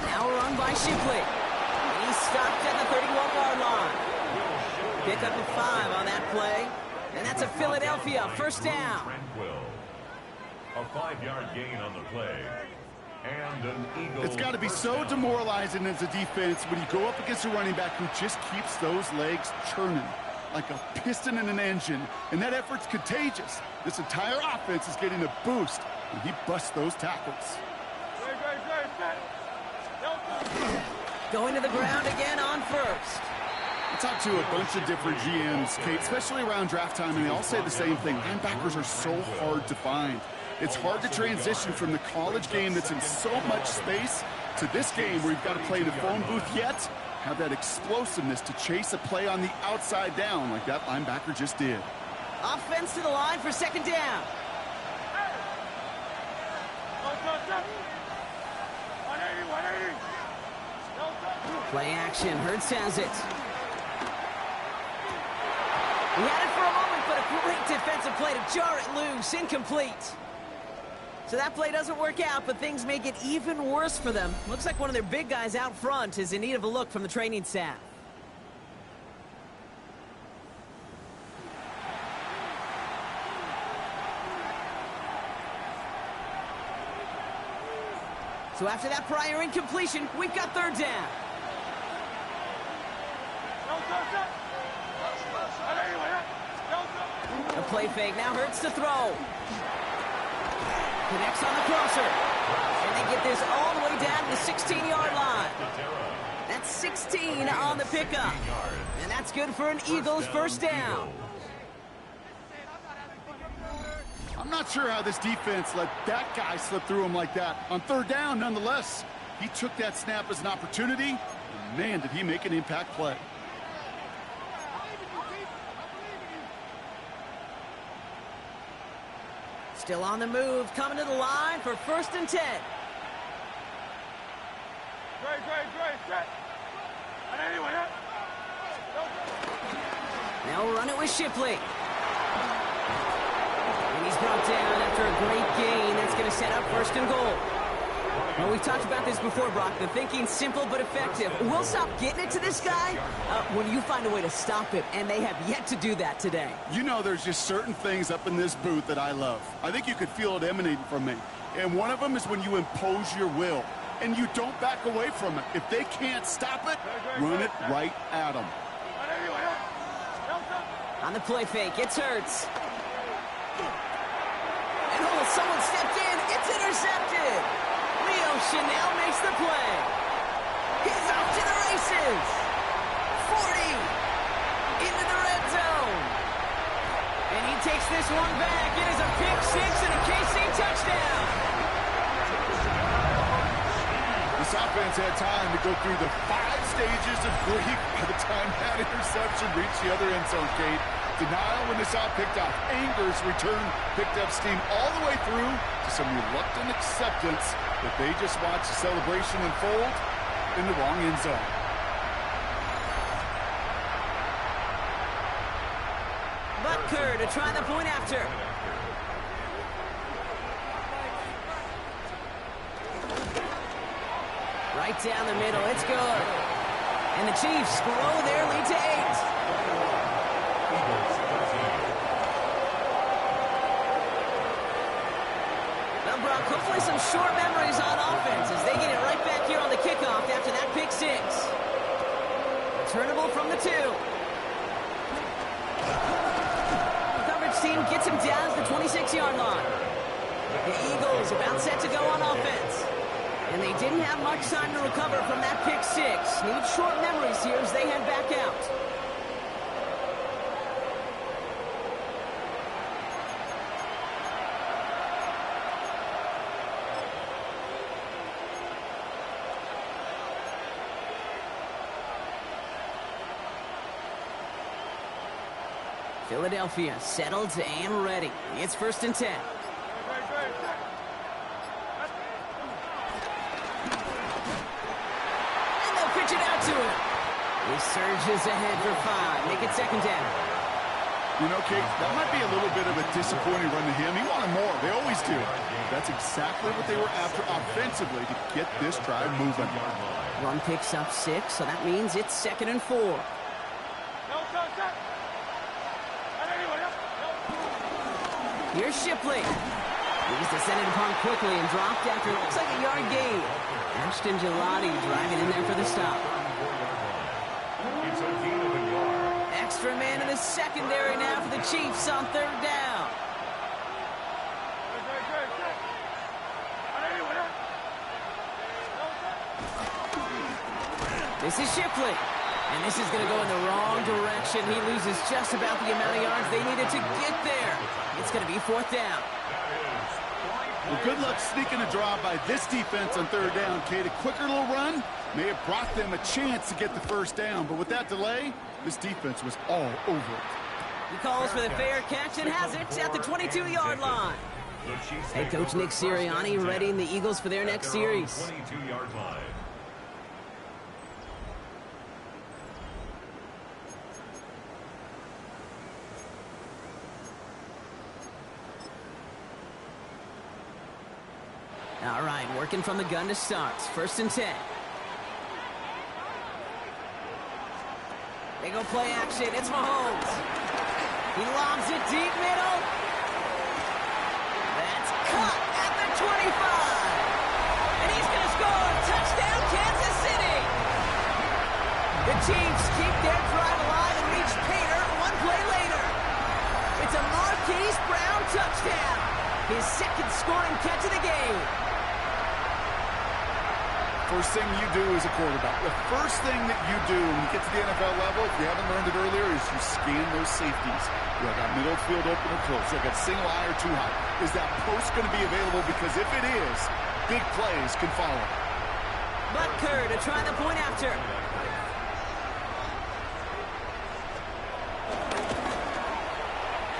Now run by Shipley. He stopped at the 31-yard line. Pick up a 5 on that play. And that's a Philadelphia first down. Tranquil. A 5-yard gain on the play. And an Eagle. It's got to be so demoralizing as a defense when you go up against a running back who just keeps those legs churning like a piston in an engine, and that effort's contagious. This entire offense is getting a boost when he busts those tackles. Going to the ground again on first. I talked to a bunch of different GMs, Kate, especially around draft time, and they all say the same thing. Linebackers are so hard to find. It's hard to transition from the college game that's in so much space to this game where you've got to play in a phone booth, yet have that explosiveness to chase a play on the outside down like that linebacker just did. Offense to the line for second down. Play action. Hurts has it. He had it for a moment, but a great defensive play to jar it loose. Incomplete. So that play doesn't work out, but things make it even worse for them. Looks like one of their big guys out front is in need of a look from the training staff. So after that prior incompletion, we've got third down. A play fake, now Hurts to throw. Connects on the crosser. And they get this all the way down to the 16-yard line. That's 16 on the pickup. And that's good for an Eagles first down. I'm not sure how this defense let that guy slip through him like that. On third down, nonetheless, he took that snap as an opportunity, and man, did he make an impact play. Still on the move, coming to the line for first and 10. Now we'll run it with Shipley. And he's brought down after a great gain. That's going to set up first and goal. Well, we've talked about this before, Brock. The thinking's simple but effective. We'll stop getting it to this guy when you find a way to stop him, and they have yet to do that today. You know, there's just certain things up in this booth that I love. I think you could feel it emanating from me. And one of them is when you impose your will, and you don't back away from it. If they can't stop it, run it right at them. On the play fake, it's Hurts. And someone stepped in. It's intercepted. Leo Chanel makes the play. He's off to the races. 40 into the red zone. And he takes this one back. It is a pick six and a KC touchdown. This offense had time to go through the 5 stages of grief by the time that interception reached the other end zone, Kate. Denial when they saw it picked up. Anger's return picked up steam all the way through to some reluctant acceptance that they just watched the celebration unfold in the wrong end zone. Butker to try the point after. Right down the middle, it's good. And the Chiefs grow their lead to 8. Now, Brock, hopefully some short memories on offense as they get it right back here on the kickoff after that pick 6. Returnable from the 2. The coverage team gets him down to the 26-yard line. The Eagles about set to go on offense. And they didn't have much time to recover from that pick six. Need short memories here as they head back out. Philadelphia settled and ready. It's 1st and 10. And they'll pitch it out to him. He surges ahead for 5. Make it 2nd down. You know, Kate, that might be a little bit of a disappointing run to him. He wanted more. They always do. That's exactly what they were after offensively to get this drive moving. Run picks up 6, so that means it's 2nd and 4. Here's Shipley. He's descended upon quickly and dropped after looks like a yard gain. Ashton Gelati driving in there for the stop. It's a gain of a yard. Extra man in the secondary now for the Chiefs on 3rd down. This is Shipley. And this is going to go in the wrong direction. He loses just about the amount of yards they needed to get there. It's going to be 4th down. Well, good luck sneaking a draw by this defense on 3rd down, Kate. A quicker little run may have brought them a chance to get the 1st down. But with that delay, this defense was all over it. He calls for the fair catch and has it at the 22-yard line. Head coach Nick Sirianni readying the Eagles for their next series. 22-yard line. All right, working from the gun to start. 1st and 10. They go play action. It's Mahomes. He lobs it deep middle. That's cut at the 25. And he's going to score. Touchdown, Kansas City. The Chiefs keep their drive alive and reach Pater one play later. It's a Marquise Brown touchdown. His 2nd scoring catch of the game. First thing you do as a quarterback, the first thing that you do when you get to the NFL level, if you haven't learned it earlier, is you scan those safeties. You got middle field open or close. You got single high or too high. Is that post going to be available? Because if it is, big plays can follow. Butker to try the point after.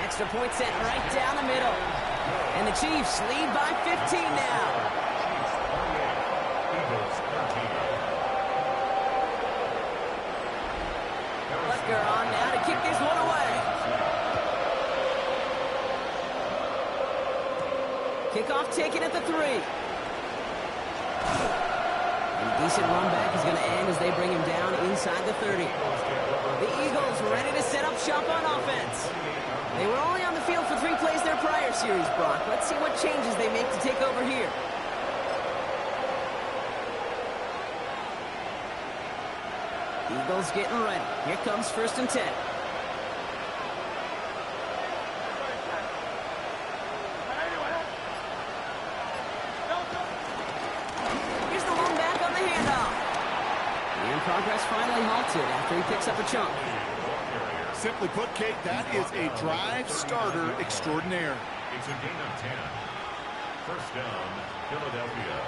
Extra point set right down the middle. And the Chiefs lead by 15 now. Butker on now to kick this one away. Kickoff taken at the 3. And decent run back is going to end as they bring him down inside the 30. The Eagles ready to set up shop on offense. They were only on the field for 3 plays their prior series, Brock. Let's see what changes they make to take over here. Eagles getting ready. Here comes 1st and 10. Here's the one back on the handoff. And progress finally halted after he picks up a chunk. Simply put, Kate, that is a drive starter extraordinaire. It's a gain of 10. 1st down, Philadelphia.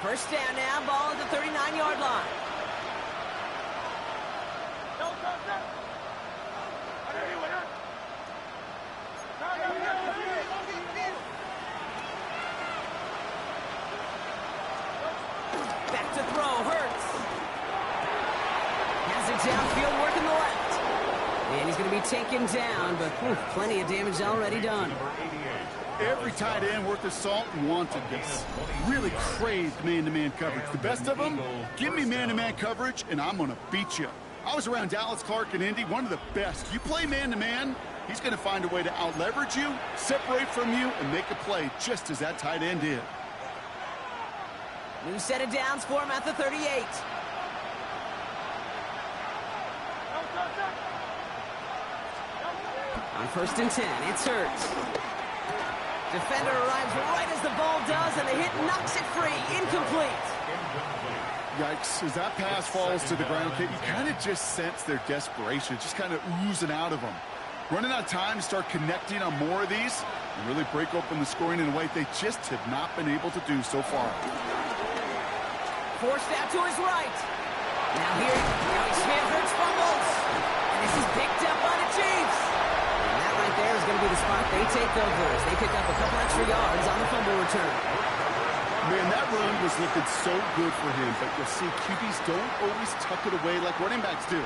1st down now, ball at the 39-yard line. Back to throw, Hurts. Has it downfield, working the left. And he's going to be taken down, but plenty of damage already done. Every tight end worth his salt wanted this. Really craved man-to-man coverage. The best of them, give me man-to-man coverage, and I'm going to beat you. I was around Dallas Clark and Indy, one of the best. You play man-to-man, he's going to find a way to out-leverage you, separate from you, and make a play just as that tight end did. New set of downs for him at the 38. On 1st and 10, it's Hurts. Defender arrives right as the ball does, and the hit knocks it free. Incomplete. Yikes, as that pass falls to the ground, Kate, you kind of just sense their desperation, just kind of oozing out of them. Running out of time to start connecting on more of these and really break open the scoring in a way they just have not been able to do so far. Forced out to his right. Now Smith Hurts fumbles. And this is picked up by the Chiefs. And that right there is going to be the spot they take over as they pick up a couple extra yards on the fumble return. Man, that run was looking so good for him, but you'll see QBs don't always tuck it away like running backs do.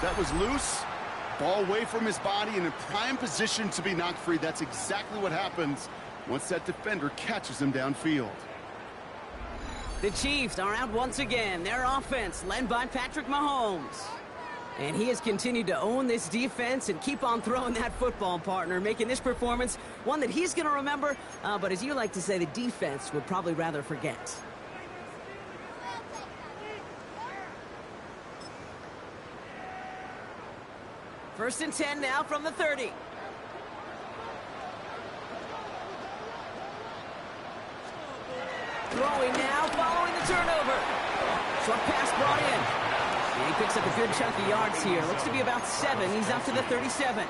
That was loose, ball away from his body, and in prime position to be knocked free. That's exactly what happens once that defender catches him downfield. The Chiefs are out once again. Their offense led by Patrick Mahomes. And he has continued to own this defense and keep on throwing that football, partner, making this performance one that he's going to remember, but as you like to say, the defense would probably rather forget. First and 10 now from the 30. Throwing now, following the turnover. Short pass brought in. And he picks up a good chunk of yards here. Looks to be about 7. He's up to the 37.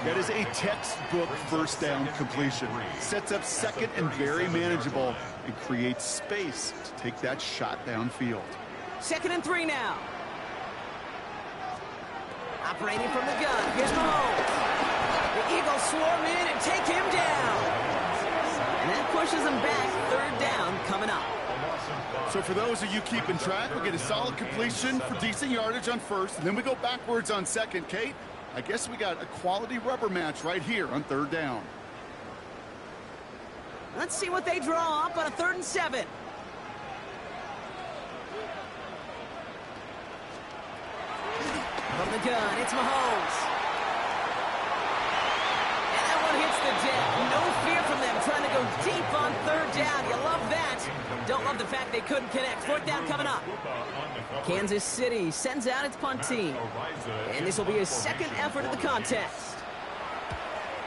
That is a textbook first down completion. Sets up second and very manageable and creates space to take that shot downfield. 2nd and 3 now. Operating from the gun. Here's Mahomes. The Eagles swarm in and take him down. And that pushes him back. 3rd down coming up. So for those of you keeping track, we get a solid completion for decent yardage on first, and then we go backwards on second. Kate, I guess we got a quality rubber match right here on 3rd down. Let's see what they draw up on a 3rd and 7. From the gun, it's Mahomes. And that one hits the deck. No fear from them trying to go deep on 3rd down. You love that. Don't love the fact they couldn't connect. 4th down coming up. Kansas City sends out its punt team. And this will be his 2nd effort of the contest.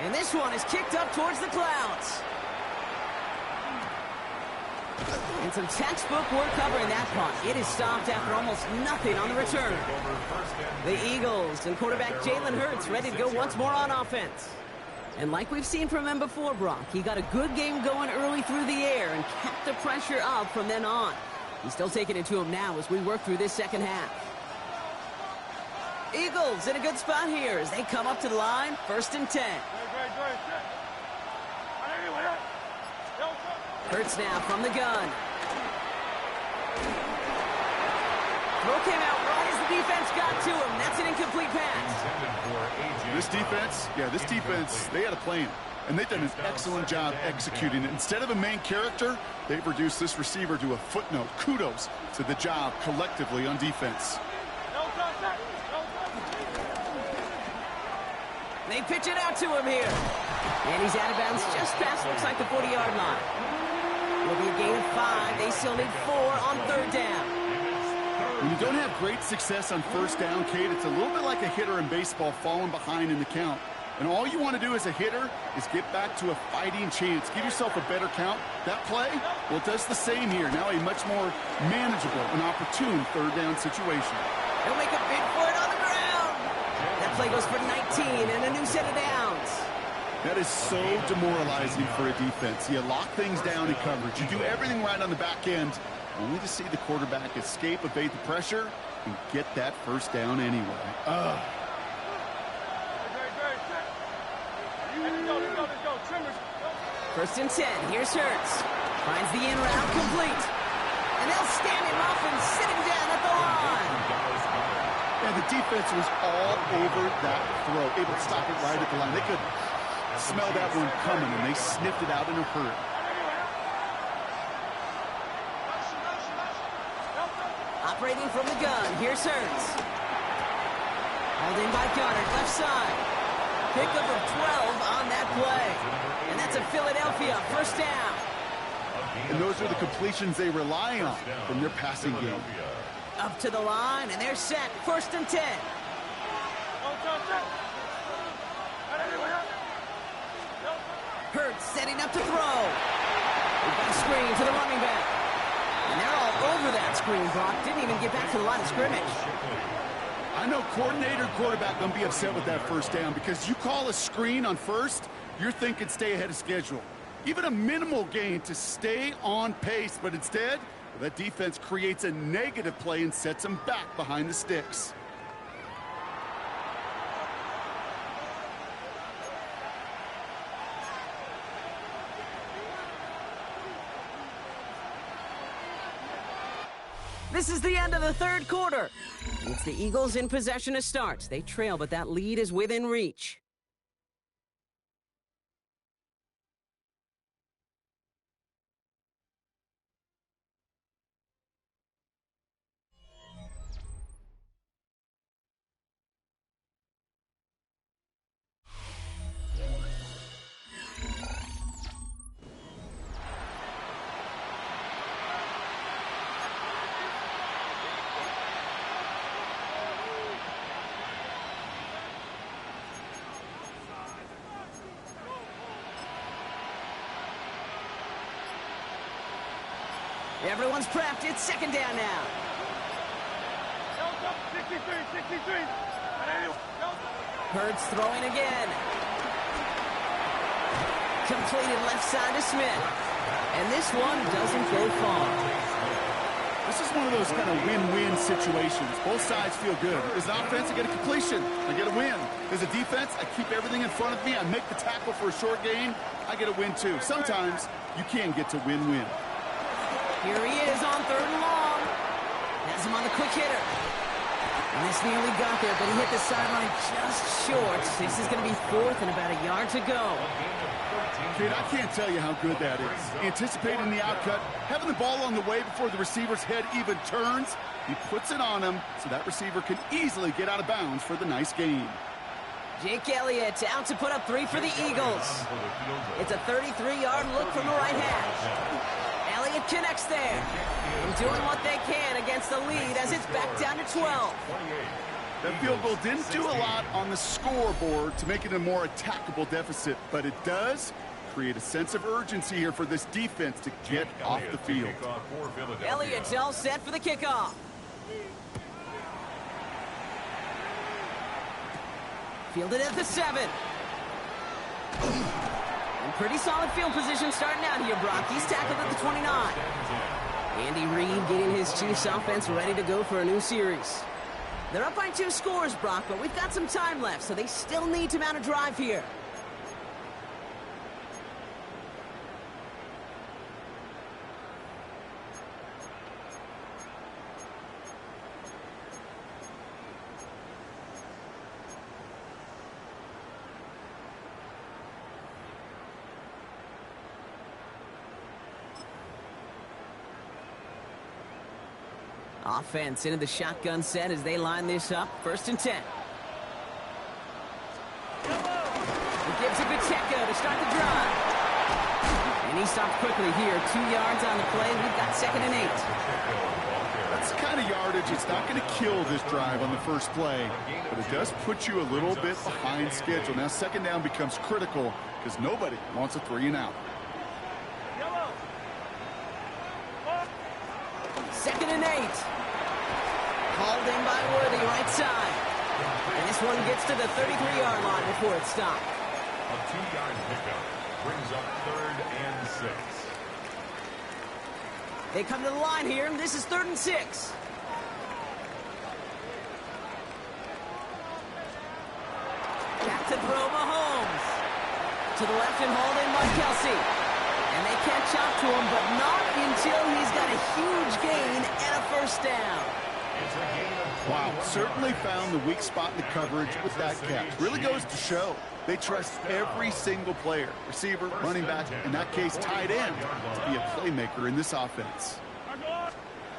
And this one is kicked up towards the clouds. And some textbook work covering that punt. It is stopped after almost nothing on the return. The Eagles and quarterback Jalen Hurts ready to go once more on offense. And like we've seen from him before, Brock, he got a good game going early through the air and kept the pressure up from then on. He's still taking it to him now as we work through this 2nd half. Eagles in a good spot here as they come up to the line. 1st and 10. Hurts now from the gun. Throw came out right as the defense got to him. That's an incomplete pass. This defense, they had a plan. And they've done an excellent job executing it. Instead of a main character, they've reduced this receiver to a footnote. Kudos to the job collectively on defense. They pitch it out to him here. And he's out of bounds just past, looks like, the 40-yard line. Will be a gain of 5. They still need 4 on 3rd down. When you don't have great success on 1st down, Kate, it's a little bit like a hitter in baseball falling behind in the count. And all you want to do as a hitter is get back to a fighting chance. Give yourself a better count. That play, well, it does the same here. Now a much more manageable and opportune 3rd down situation. He'll make a bid for it on the ground. That play goes for 19 and a new set of downs. That is so demoralizing for a defense. You lock things down in coverage. You do everything right on the back end, only to see the quarterback escape, evade the pressure, and get that 1st down anyway. First and 10. Here's Hurts. Finds the in route complete. And they'll stand him up and sit him down at the line. And the defense was all over that throw, able to stop it right at the line. They could smell that one coming, and they sniffed it out in a hurry. Operating from the gun, here's Hurts. Hauled in by Goddard, left side. Pickup of 12 on that play. And that's a Philadelphia 1st down. And those are the completions they rely on from their passing game. Up to the line, and they're set. 1st and 10. Hurts setting up to throw. We've got a screen to the running back. And they're all over that screen, Brock. Didn't even get back to the line of scrimmage. I know coordinator and quarterback going to be upset with that first down because you call a screen on first, you're thinking stay ahead of schedule. Even a minimal gain to stay on pace, but instead, that defense creates a negative play and sets them back behind the sticks. This is the end of the third quarter. It's the Eagles in possession to start. They trail, but that lead is within reach. Everyone's prepped. It's second down now. 63. Hurts throwing again. Completed left side to Smith. And this one doesn't go far. This is one of those kind of win-win situations. Both sides feel good. As an offense, I get a completion. I get a win. As a defense, I keep everything in front of me. I make the tackle for a short gain. I get a win, too. Sometimes, you can get to win-win. Here he is on third and long. Has him on the quick hitter. And this nearly got there, but he hit the sideline just short. This is going to be fourth and about a yard to go. Kid, I can't tell you how good that is. Anticipating the outcut, having the ball on the way before the receiver's head even turns. He puts it on him so that receiver can easily get out of bounds for the nice gain. Jake Elliott out to put up 3 for the Eagles. It's a 33-yard look from the right hash. Elliott connects there. And doing what they can against the lead as it's back down to 12. That field goal didn't do a lot on the scoreboard to make it a more attackable deficit, but it does create a sense of urgency here for this defense to get off the field. Elliott's all set for the kickoff. Fielded at the 7. And pretty solid field position starting out here, Brock. He's tackled at the 29. Andy Reid getting his Chiefs offense ready to go for a new series. They're up by 2 scores, Brock, but we've got some time left, so they still need to mount a drive here. Offense into the shotgun set as they line this up. 1st and 10. He gives it to Pacheco to start the drive. And he stopped quickly here. 2 yards on the play. We've got 2nd and 8. That's the kind of yardage. It's not going to kill this drive on the first play, but it does put you a little bit behind schedule. Now 2nd down becomes critical because nobody wants a 3 and out. 2nd and 8. Hauled in by Worthy, right side. And this one gets to the 33-yard line before it's stopped. A 2-yard pickup brings up 3rd and 6. They come to the line here, and this is 3rd and 6. Back to throw Mahomes. To the left and hauled in by Kelsey. And they catch up to him, but not until he's got a huge gain and a 1st down. Wow, certainly found the weak spot in the coverage with that catch. Really goes to show they trust every single player, receiver, running back, in that case tight end, to be a playmaker in this offense.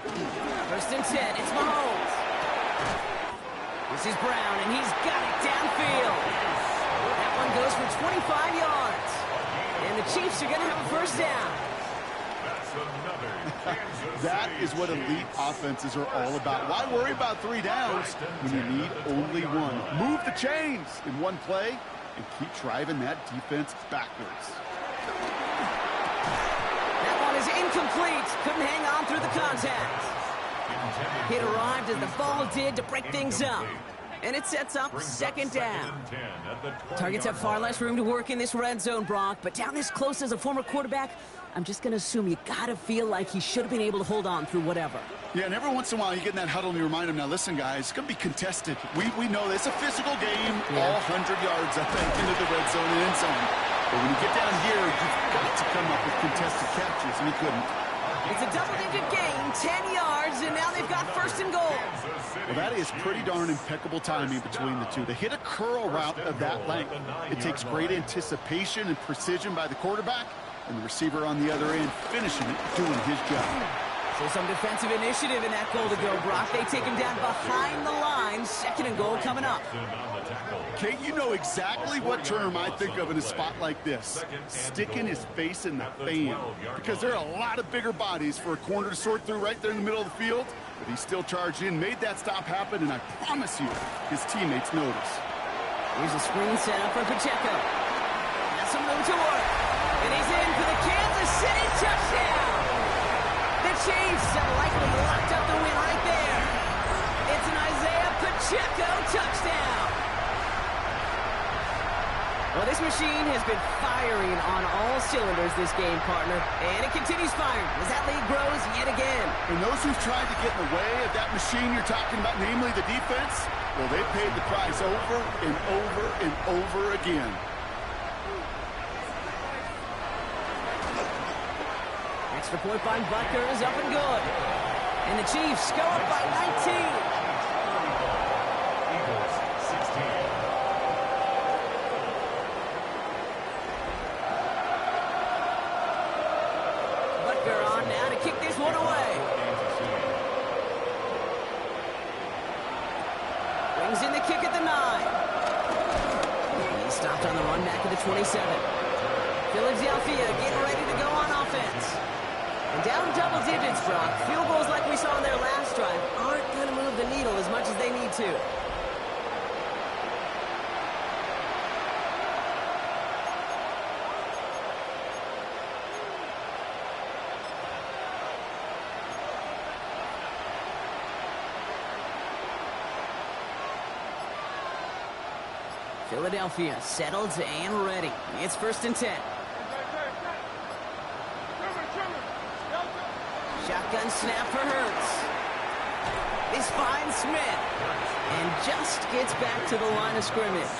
1st and 10, it's Mahomes. This is Brown, and he's got it downfield. That one goes for 25 yards. And the Chiefs are going to have a 1st down. That is what elite offenses are all about. Why worry about 3 downs when you need only 1? Move the chains in one play and keep driving that defense backwards. That one is incomplete. Couldn't hang on through the contact. It arrived as the ball did to break things up. And it sets up second down. Targets have far less room to work in this red zone, Brock, but down this close as a former quarterback, I'm just going to assume you got to feel like he should have been able to hold on through whatever. Yeah, and every once in a while you get in that huddle and you remind him, now listen, guys, it's going to be contested. We know this. It's a physical game, all 100 yards, I think, into the red zone and end zone. But when you get down here, you've got to come up with contested catches, and he couldn't. It's a double-digit gain, 10 yards, and now they've got first and goal. Well, that is pretty darn impeccable timing between the two. To hit a curl route of that length, it takes great anticipation and precision by the quarterback, and the receiver on the other end finishing it, doing his job. So some defensive initiative in that goal to go, Brock. They take him down behind the line. Second and goal coming up. Kate, you know exactly what term I think of in a spot like this. Sticking his face in the fan. Because there are a lot of bigger bodies for a corner to sort through right there in the middle of the field. But he still charged in, made that stop happen, and I promise you, his teammates notice. Here's a screen set up for Pacheco. Has some room to work. And he's in for the Kansas City touchdown. The Chiefs have likely locked up the win right there. It's an Isaiah Pacheco touchdown. Well, this machine has been firing on all cylinders this game, partner. And it continues firing as that lead grows yet again. And those who've tried to get in the way of that machine you're talking about, namely the defense, well, they paid the price over and over and over again. Extra point by Butker is up and good. And the Chiefs go up by 19. Eagles 16. Butker on now to kick this one away. Brings in the kick at the 9. He's stopped on the run back at the 27. Philadelphia getting ready to go on offense. And down double digits, Brock. Field goals like we saw in their last drive aren't going to move the needle as much as they need to. Philadelphia settled and ready. It's 1st and 10. Shotgun snap for Hurts. This finds Smith. And just gets back to the line of scrimmage.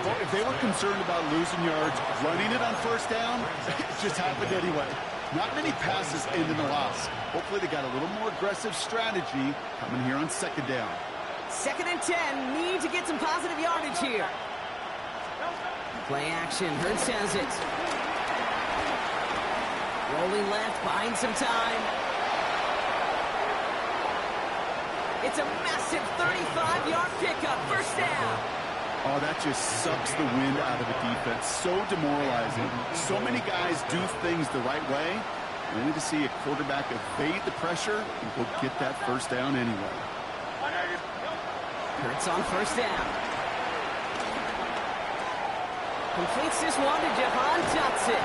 Well, if they were concerned about losing yards, running it on first down, it just happened anyway. Not many passes end in a loss. Hopefully they got a little more aggressive strategy coming here on second down. 2nd and 10. Need to get some positive yardage here. Play action. Hurts has it. Rolling left, buying some time. It's a massive 35-yard pickup. First down. Oh, that just sucks the wind out of a defense. So demoralizing. So many guys do things the right way, only to see a quarterback evade the pressure and go get that first down anyway. Hurts on first down. Completes this one to Jahan Dotson.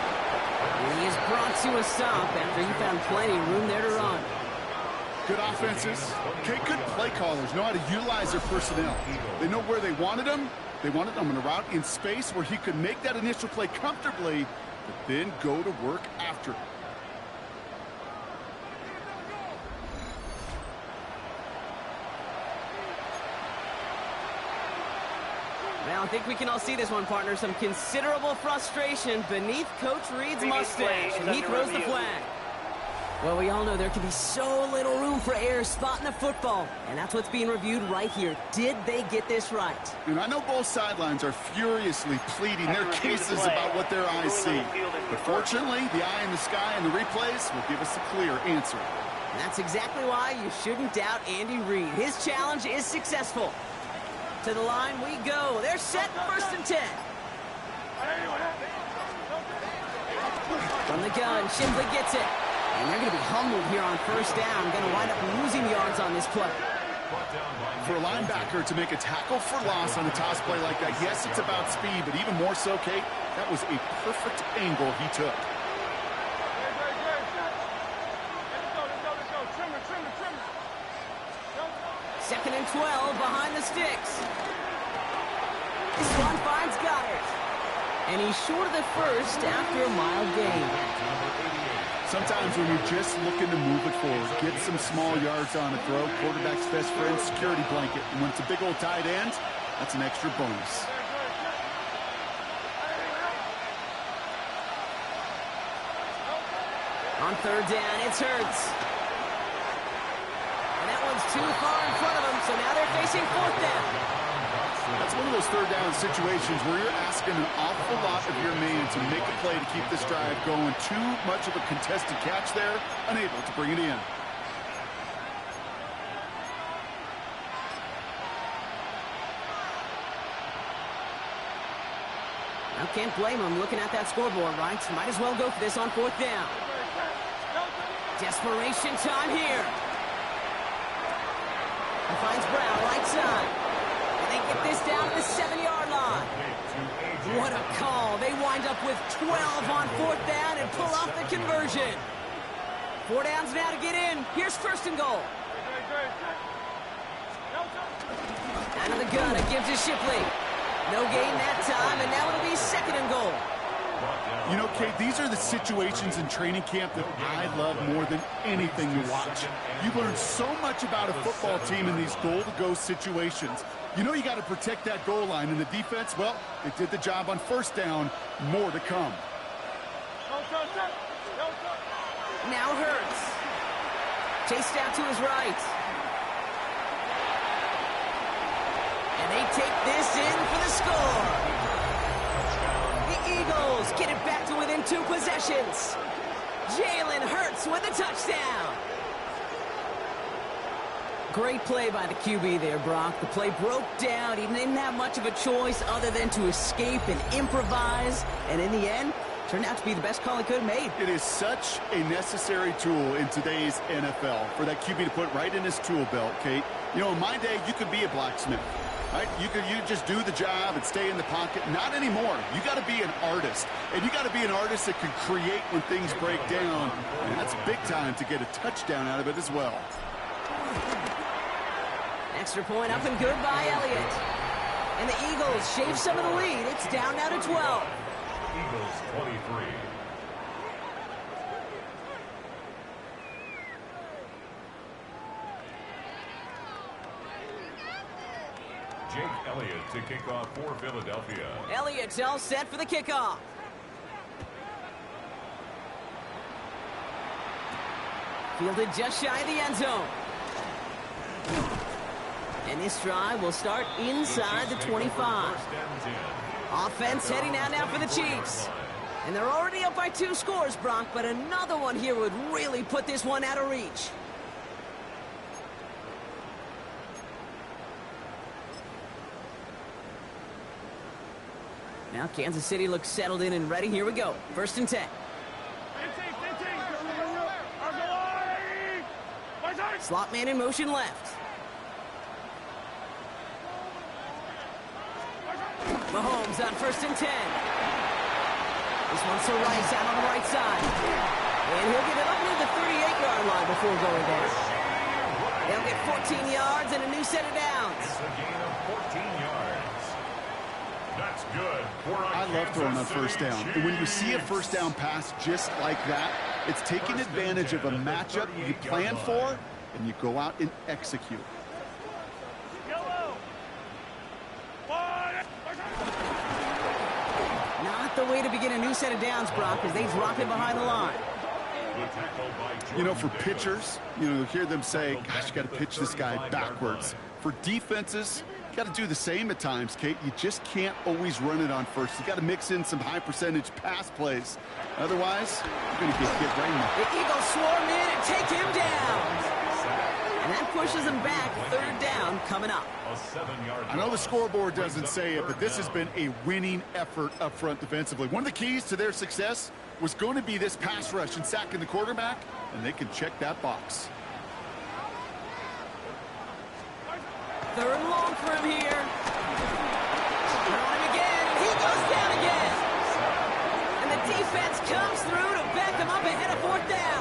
And he is brought to a stop after he found plenty of room there to run. Good offenses. Okay, good play callers know how to utilize their personnel. They know where they wanted them. They wanted them on a route in space where he could make that initial play comfortably, but then go to work after it. Well, I think we can all see this one, partner. Some considerable frustration beneath Coach Reed's mustache, and he throws the flag. Well, we all know there can be so little room for error spotting the football, and that's what's being reviewed right here. Did they get this right? And I know both sidelines are furiously pleading their cases about what their eyes see. But fortunately, the eye in the sky and the replays will give us a clear answer. And that's exactly why you shouldn't doubt Andy Reid. His challenge is successful. To the line we go. They're set, 1st and 10. From the gun, Shimbley gets it. And they're going to be humbled here on first down. Going to wind up losing yards on this play. Brought down by For a linebacker to make a tackle for loss on a toss play like that, yes, it's about speed, but even more so, Kate, that was a perfect angle he took. Second and 12 behind the sticks. This one finds Goddard. And he's short of the first after a mild gain. Sometimes when you're just looking to move it forward, get some small yards on a throw, quarterback's best friend, security blanket. And when it's a big old tight end, that's an extra bonus. On third down, it's Hurts. And that one's too far in front of him, so now they're facing fourth down. That's one of those third down situations where you're asking an awful lot of your man to make a play to keep this drive going. Too much of a contested catch there, unable to bring it in. I can't blame him looking at that scoreboard, right? Might as well go for this on fourth down. Desperation time here. He finds Brown right side. And they get this down to the 7-yard line. What a call. They wind up with 12 on fourth down and pull off the conversion. 4 downs now to get in. Here's first and goal. Out of the gun, it gives to Shipley. No gain that time, and now it'll be second and goal. You know, Kate, these are the situations in training camp that I love more than anything to watch. You learn so much about a football team in these goal-to-go situations. You know you got to protect that goal line, and the defense, well, they did the job on first down. More to come. Now Hurts. Chased out to his right. And they take this in for the score. The Eagles get it back to within 2 possessions. Jalen Hurts with a touchdown. Great play by the QB there, Brock. The play broke down. He didn't have much of a choice other than to escape and improvise. And in the end, turned out to be the best call he could have made. It is such a necessary tool in today's NFL for that QB to put right in his tool belt, Kate. You know, in my day, you could be a blacksmith. Right? You just do the job and stay in the pocket. Not anymore. You got to be an artist. And you got to be an artist that can create when things break down. And that's big time to get a touchdown out of it as well. Extra point up and good by Elliott. And the Eagles shave some of the lead. It's down now to 12. Eagles 23. Jake Elliott to kick off for Philadelphia. Elliott's all set for the kickoff. Fielded just shy of the end zone. And this drive will start inside the 25. Offense heading out now for the Chiefs. And they're already up by 2 scores, Brock, but another one here would really put this one out of reach. Now Kansas City looks settled in and ready. Here we go. First and 10. Slot man in motion left. Mahomes on first and 10. This one's to Rice out on the right side. And he'll get it up near the 38-yard line before going down. They'll get 14 yards and a new set of downs. It's a gain of 14 yards. That's good. I love throwing on first down. And when you see a first down pass just like that, it's taking advantage of a matchup you plan for, and you go out and execute. Not the way to begin a new set of downs, Brock, as they drop it behind the line. You know, for pitchers, you hear them say, gosh, you got to pitch this guy backwards. For defenses, you got to do the same at times, Kate. You just can't always run it on first. You got to mix in some high percentage pass plays. Otherwise, you're going to get hit right now. The Eagles swarm in and take him down. And that pushes them back. Third down coming up. I know the scoreboard doesn't say it, but this has been a winning effort up front defensively. One of the keys to their success was going to be this pass rush and sacking the quarterback, and they can check that box. Third and long for him here. They're on him again, and he goes down again. And the defense comes through to back him up ahead of fourth down.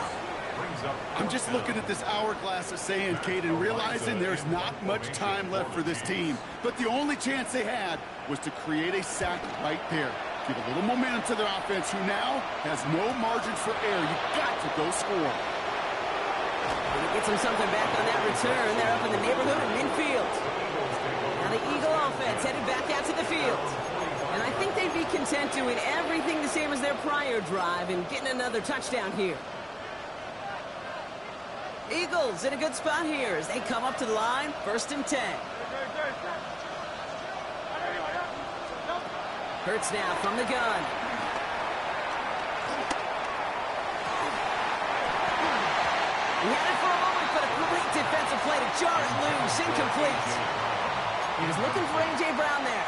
I'm just looking at this hourglass of sand, Kate, and realizing there's not much time left for this team. But the only chance they had was to create a sack right there. Give a little momentum to their offense, who now has no margins for error. You've got to go score. And he gets him something back on that return. They're up in the neighborhood of midfield. Now the Eagle offense headed back out to the field. And I think they'd be content doing everything the same as their prior drive and getting another touchdown here. Eagles in a good spot here as they come up to the line, 1st and 10. Hurts now from the gun. He had it for a moment, but a great defensive play to jar it loose, incomplete. He was looking for A.J. Brown there.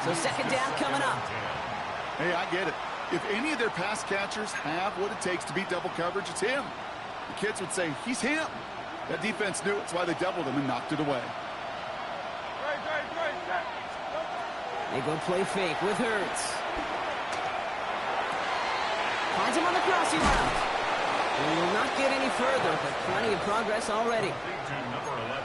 So 2nd down coming up. Hey, I get it. If any of their pass catchers have what it takes to beat double coverage, it's him. The kids would say, he's him. That defense knew it. That's why they doubled him and knocked it away. They go play fake with Hurts. Finds him on the crossing route. He will not get any further, but plenty of progress already.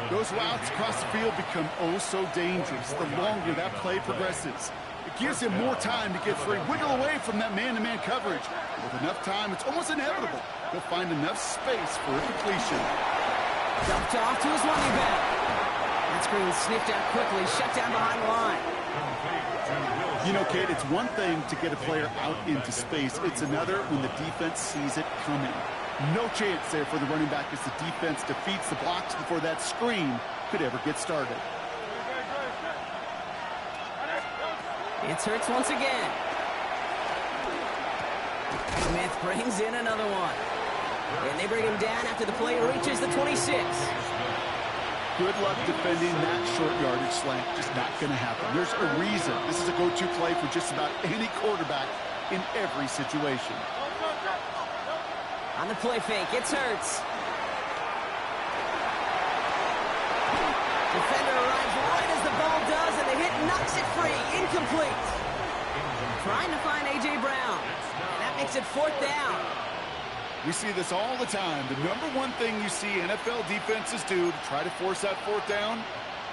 Those routes across the field become oh so dangerous the longer that play progresses. It gives him more time to get free, wiggle away from that man-to-man coverage. With enough time, it's almost inevitable. He'll find enough space for a completion. Dumped off to his running back. That screen sniffed out quickly, shut down behind the line. You know, Kate, it's one thing to get a player out into space. It's another when the defense sees it coming. No chance there for the running back as the defense defeats the blocks before that screen could ever get started. It's Hurts once again. Smith brings in another one. And they bring him down after the play reaches the 26. Good luck defending that short yardage slant. Just not going to happen. There's a reason this is a go-to play for just about any quarterback in every situation. On the play fake, it's Hurts. Defender arrives right as the ball does, and the hit knocks it free. Incomplete. Trying to find A.J. Brown. And that makes it 4th down. We see this all the time. The number one thing you see NFL defenses do to try to force that 4th down,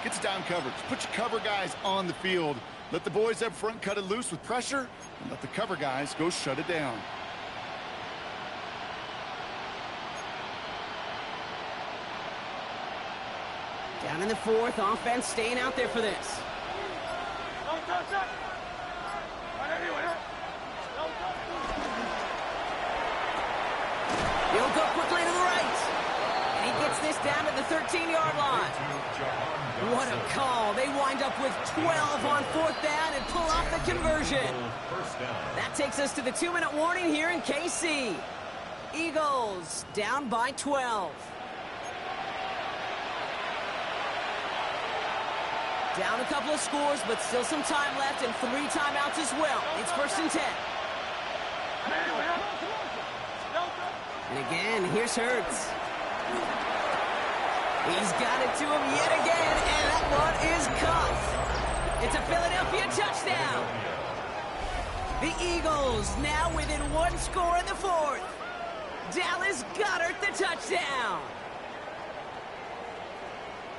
gets down coverage. Put your cover guys on the field. Let the boys up front cut it loose with pressure, and let the cover guys go shut it down. Down in the 4th, offense staying out there for this. He'll go quickly to the right. And he gets this down to the 13-yard line. What a call. They wind up with 12 on 4th down and pull off the conversion. That takes us to the 2-minute warning here in KC. Eagles down by 12. Down a couple of scores, but still some time left and 3 timeouts as well. It's 1st and 10. And again, here's Hurts. He's got it to him yet again, and that one is caught. It's a Philadelphia touchdown. The Eagles now within 1 score in the 4th. Dallas Goedert the touchdown.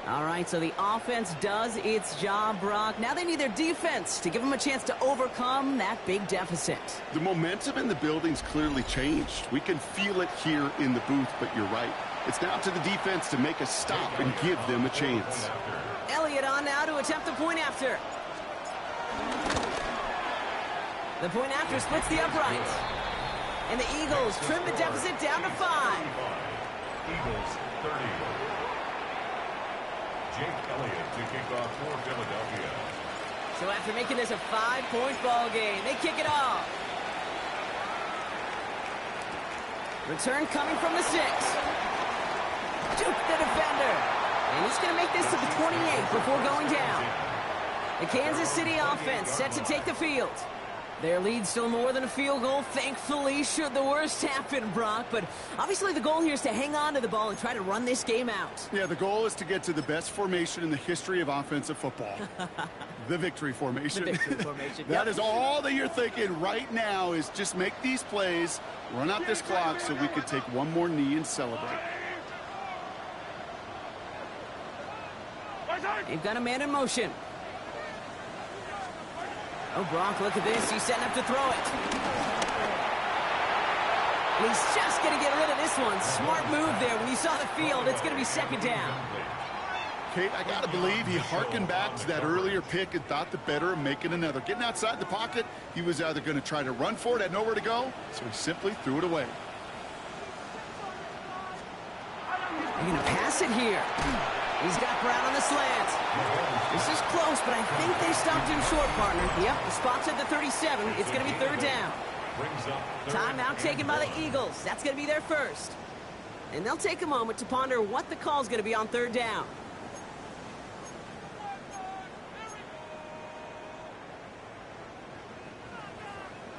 All right, so the offense does its job, Brock. Now they need their defense to give them a chance to overcome that big deficit. The momentum in the building's clearly changed. We can feel it here in the booth, but you're right. It's now to the defense to make a stop and give them a chance. Elliott on now to attempt the point after. The point after splits the uprights. And the Eagles trim the deficit down to 5. Eagles 30. Jake Elliott to kick off for Philadelphia. So after making this a 5-point ball game, they kick it off. Return coming from the 6. Duke the defender. And he's going to make this to the 28 before going down. The Kansas City offense set to take the field. Their lead's still more than a field goal, thankfully, should the worst happen, Brock. But obviously the goal here is to hang on to the ball and try to run this game out. Yeah, the goal is to get to the best formation in the history of offensive football. The victory formation. The victory formation. That is all that you're thinking right now, is just make these plays, run out this clock so we can take one more knee and celebrate. They've got a man in motion. Oh, Brock, look at this. He's setting up to throw it. And he's just going to get rid of this one. Smart move there. When you saw the field, it's going to be second down. Kate, I got to believe he harkened back to that earlier pick and thought the better of making another. Getting outside the pocket, he was either going to try to run for it, had nowhere to go, so he simply threw it away. They're going to pass it here. He's got Brown on the slant. This is close, but I think they stopped him short, partner. Yep, the spot's at the 37. It's going to be third down. Timeout taken by the Eagles. That's going to be their first. And they'll take a moment to ponder what the call's going to be on third down.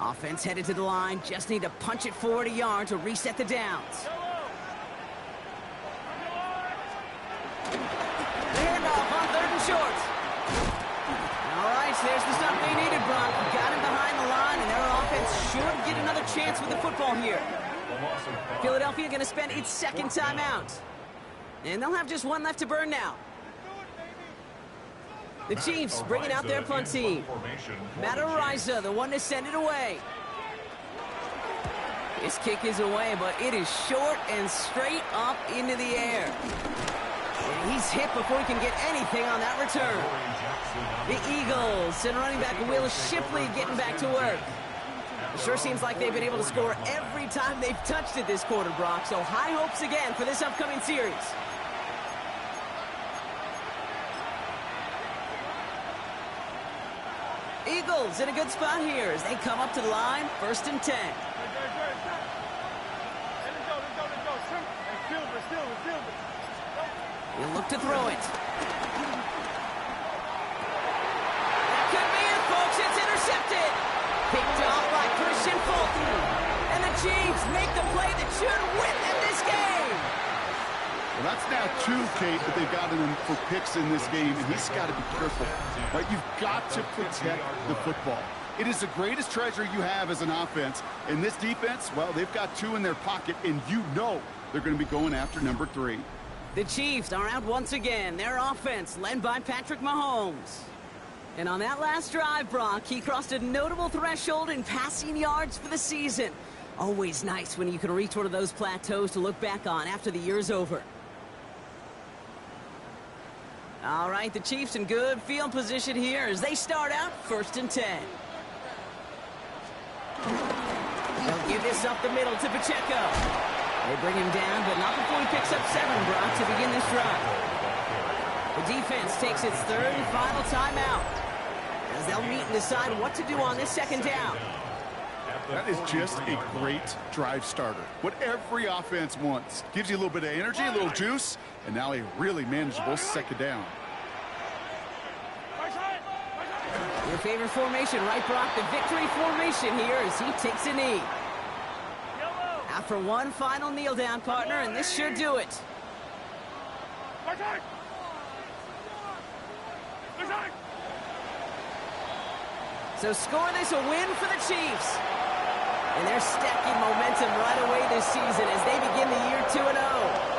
Offense headed to the line. Just need to punch it forward a yard to reset the downs. Short. All right, so there's the stop they needed, Brock. Got him behind the line, and their offense should get another chance with the football here. Philadelphia going to spend its second timeout. And they'll have just one left to burn now. The Chiefs bringing out their punt team. Madden, the one to send it away. This kick is away, but it is short and straight up into the air. And he's hit before he can get anything on that return. The Eagles and running back Will Shipley getting back to work. It sure seems like they've been able to score every time they've touched it this quarter, Brock. So high hopes again for this upcoming series. Eagles in a good spot here as they come up to the line, 1st and 10. He'll look to throw it. That could be it, folks. It's intercepted. Picked off by Christian Fulton. And the Chiefs make the play that should win them this game. Well, that's now 2, Kate, that they've gotten him for picks in this game, and he's got to be careful. Right? You've got to protect the football. It is the greatest treasure you have as an offense. And this defense, well, they've got 2 in their pocket, and you know they're going to be going after number 3. The Chiefs are out once again. Their offense led by Patrick Mahomes. And on that last drive, Brock, he crossed a notable threshold in passing yards for the season. Always nice when you can reach one of those plateaus to look back on after the year's over. All right, the Chiefs in good field position here as they start out 1st and 10. They'll give this up the middle to Pacheco. They bring him down, but not before he picks up 7, Brock, to begin this drive. The defense takes its 3rd and final timeout as they'll meet and decide what to do on this 2nd down. That is just a great drive starter. What every offense wants. Gives you a little bit of energy, a little juice, and now a really manageable 2nd down. Your favorite formation, right, Brock? The victory formation here as he takes a knee. After one final kneel down, partner, and this should do it. So score this a win for the Chiefs. And they're stacking momentum right away this season as they begin the year 2-0.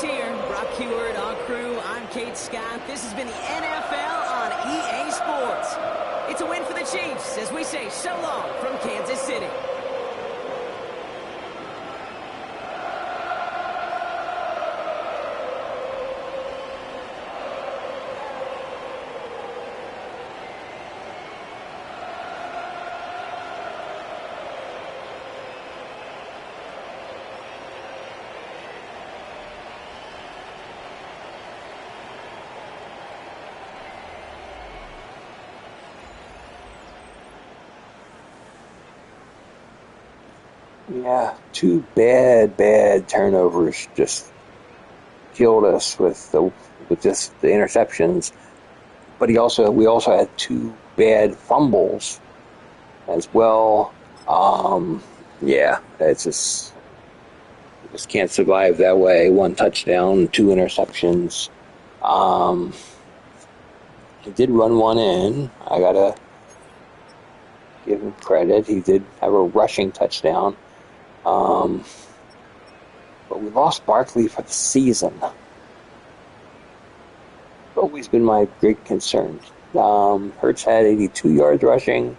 Here, Brock Heward, our crew, I'm Kate Scott. This has been the NFL on EA Sports. It's a win for the Chiefs as we say so long from Kansas City. Yeah, two bad turnovers just killed us with just the interceptions. But we also had two bad fumbles as well. Yeah, it's just can't survive that way. One touchdown, two interceptions. Um, he did run one in. I gotta give him credit. He did have a rushing touchdown. Um, but we lost Barkley for the season. Always been my great concern. Hurts had 82 yards rushing.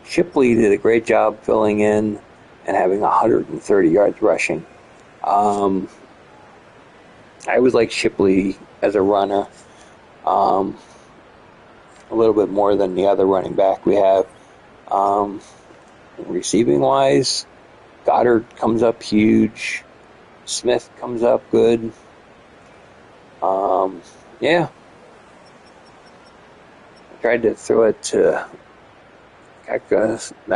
Shipley did a great job filling in and having 130 yards rushing. I always like Shipley as a runner, um, a little bit more than the other running back we have. Um, Receiving wise, Goddard comes up huge. Smith comes up good. Yeah. I tried to throw it to I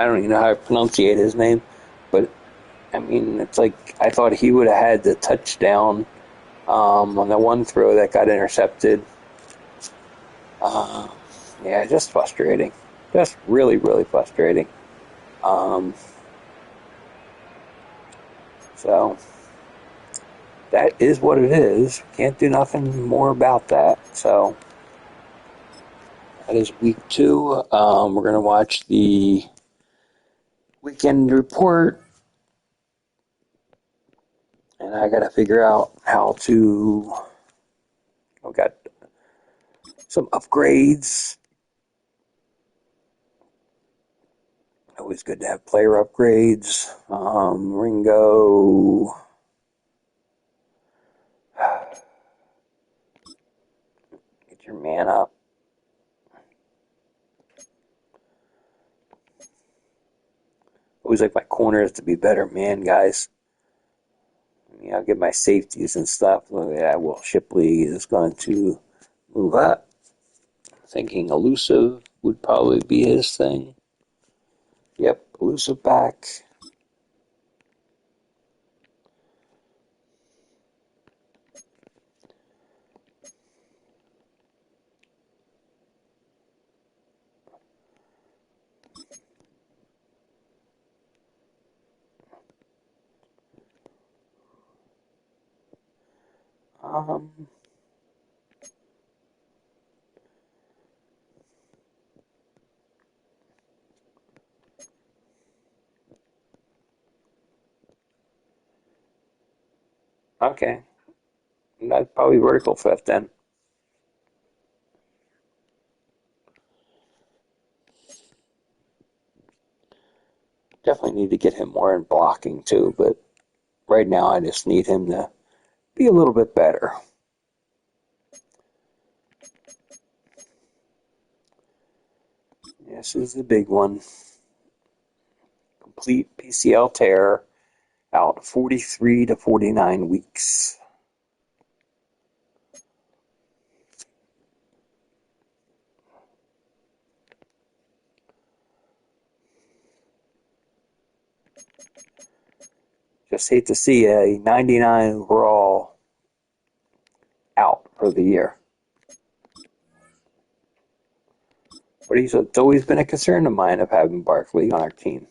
don't even know how to pronunciate his name, but I mean, it's like I thought he would have had the touchdown on the one throw that got intercepted. Yeah, just frustrating. Just really frustrating. So that is what it is. Can't do nothing more about that. So that is week 2. We're going to watch the weekend report, and I got to figure out how to. I've got some upgrades. Always good to have player upgrades. Ringo. Get your man up. Always like my corners to be better man guys. I'll get my safeties and stuff. Yeah, well, Shipley is going to move up. Thinking elusive would probably be his thing. Yep, elusive back. Um, okay. That's probably vertical fifth then. Definitely need to get him more in blocking too, but right now I just need him to be a little bit better. This is the big one. Complete PCL tear, out 43 to 49 weeks. Just hate to see a 99 overall out for the year. But it's always been a concern of mine of having Barkley on our team.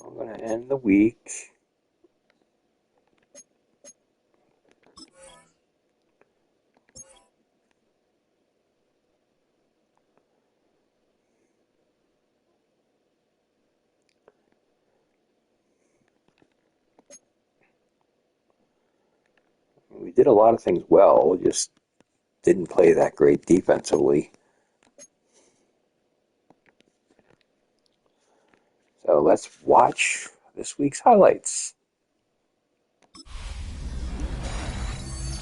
I'm going to end the week. We did a lot of things well, just didn't play that great defensively. So let's watch this week's highlights.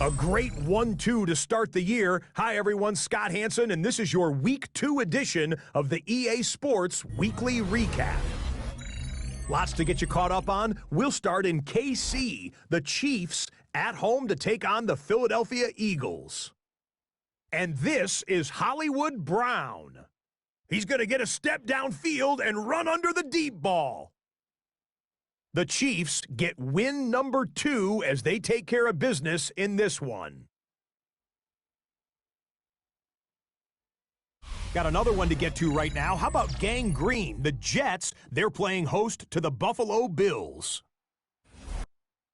A great 1-2 to start the year. Hi, everyone. Scott Hansen, and this is your Week 2 edition of the EA Sports Weekly Recap. Lots to get you caught up on. We'll start in KC. The Chiefs at home to take on the Philadelphia Eagles. And this is Hollywood Brown. He's going to get a step downfield and run under the deep ball. The Chiefs get win number 2 as they take care of business in this one. Got another one to get to right now. How about Gang Green? The Jets, they're playing host to the Buffalo Bills.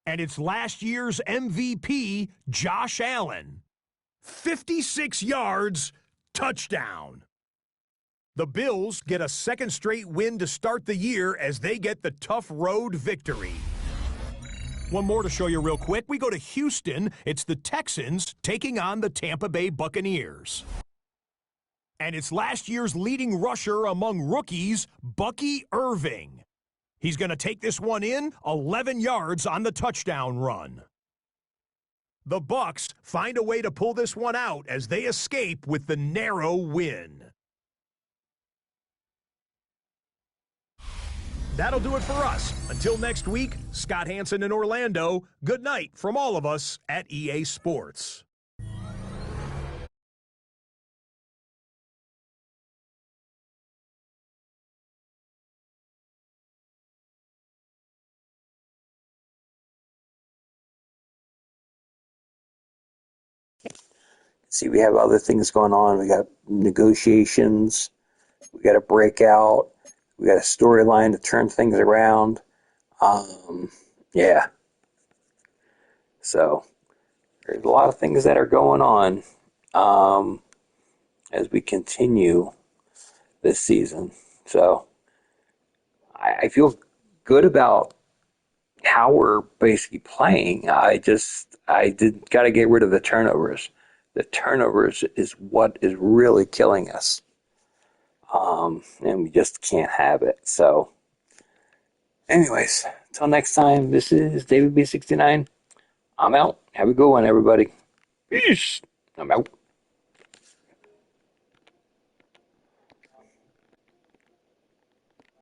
And it's last year's MVP, Josh Allen. 56 yards, touchdown. The Bills get a second straight win to start the year as they get the tough road victory. One more to show you real quick. We go to Houston. It's the Texans taking on the Tampa Bay Buccaneers. And it's last year's leading rusher among rookies, Bucky Irving. He's going to take this one in, 11 yards on the touchdown run. The Bucs find a way to pull this one out as they escape with the narrow win. That'll do it for us. Until next week, Scott Hansen in Orlando, good night from all of us at EA Sports. See, we have other things going on. We got negotiations. We got a breakout. We got a storyline to turn things around. Yeah. So there's a lot of things that are going on as we continue this season. So I feel good about how we're basically playing. I did got to get rid of the turnovers. The turnovers is what is really killing us. And we just can't have it. So, anyways, until next time, this is David B69. I'm out. Have a good one, everybody. Peace. I'm out.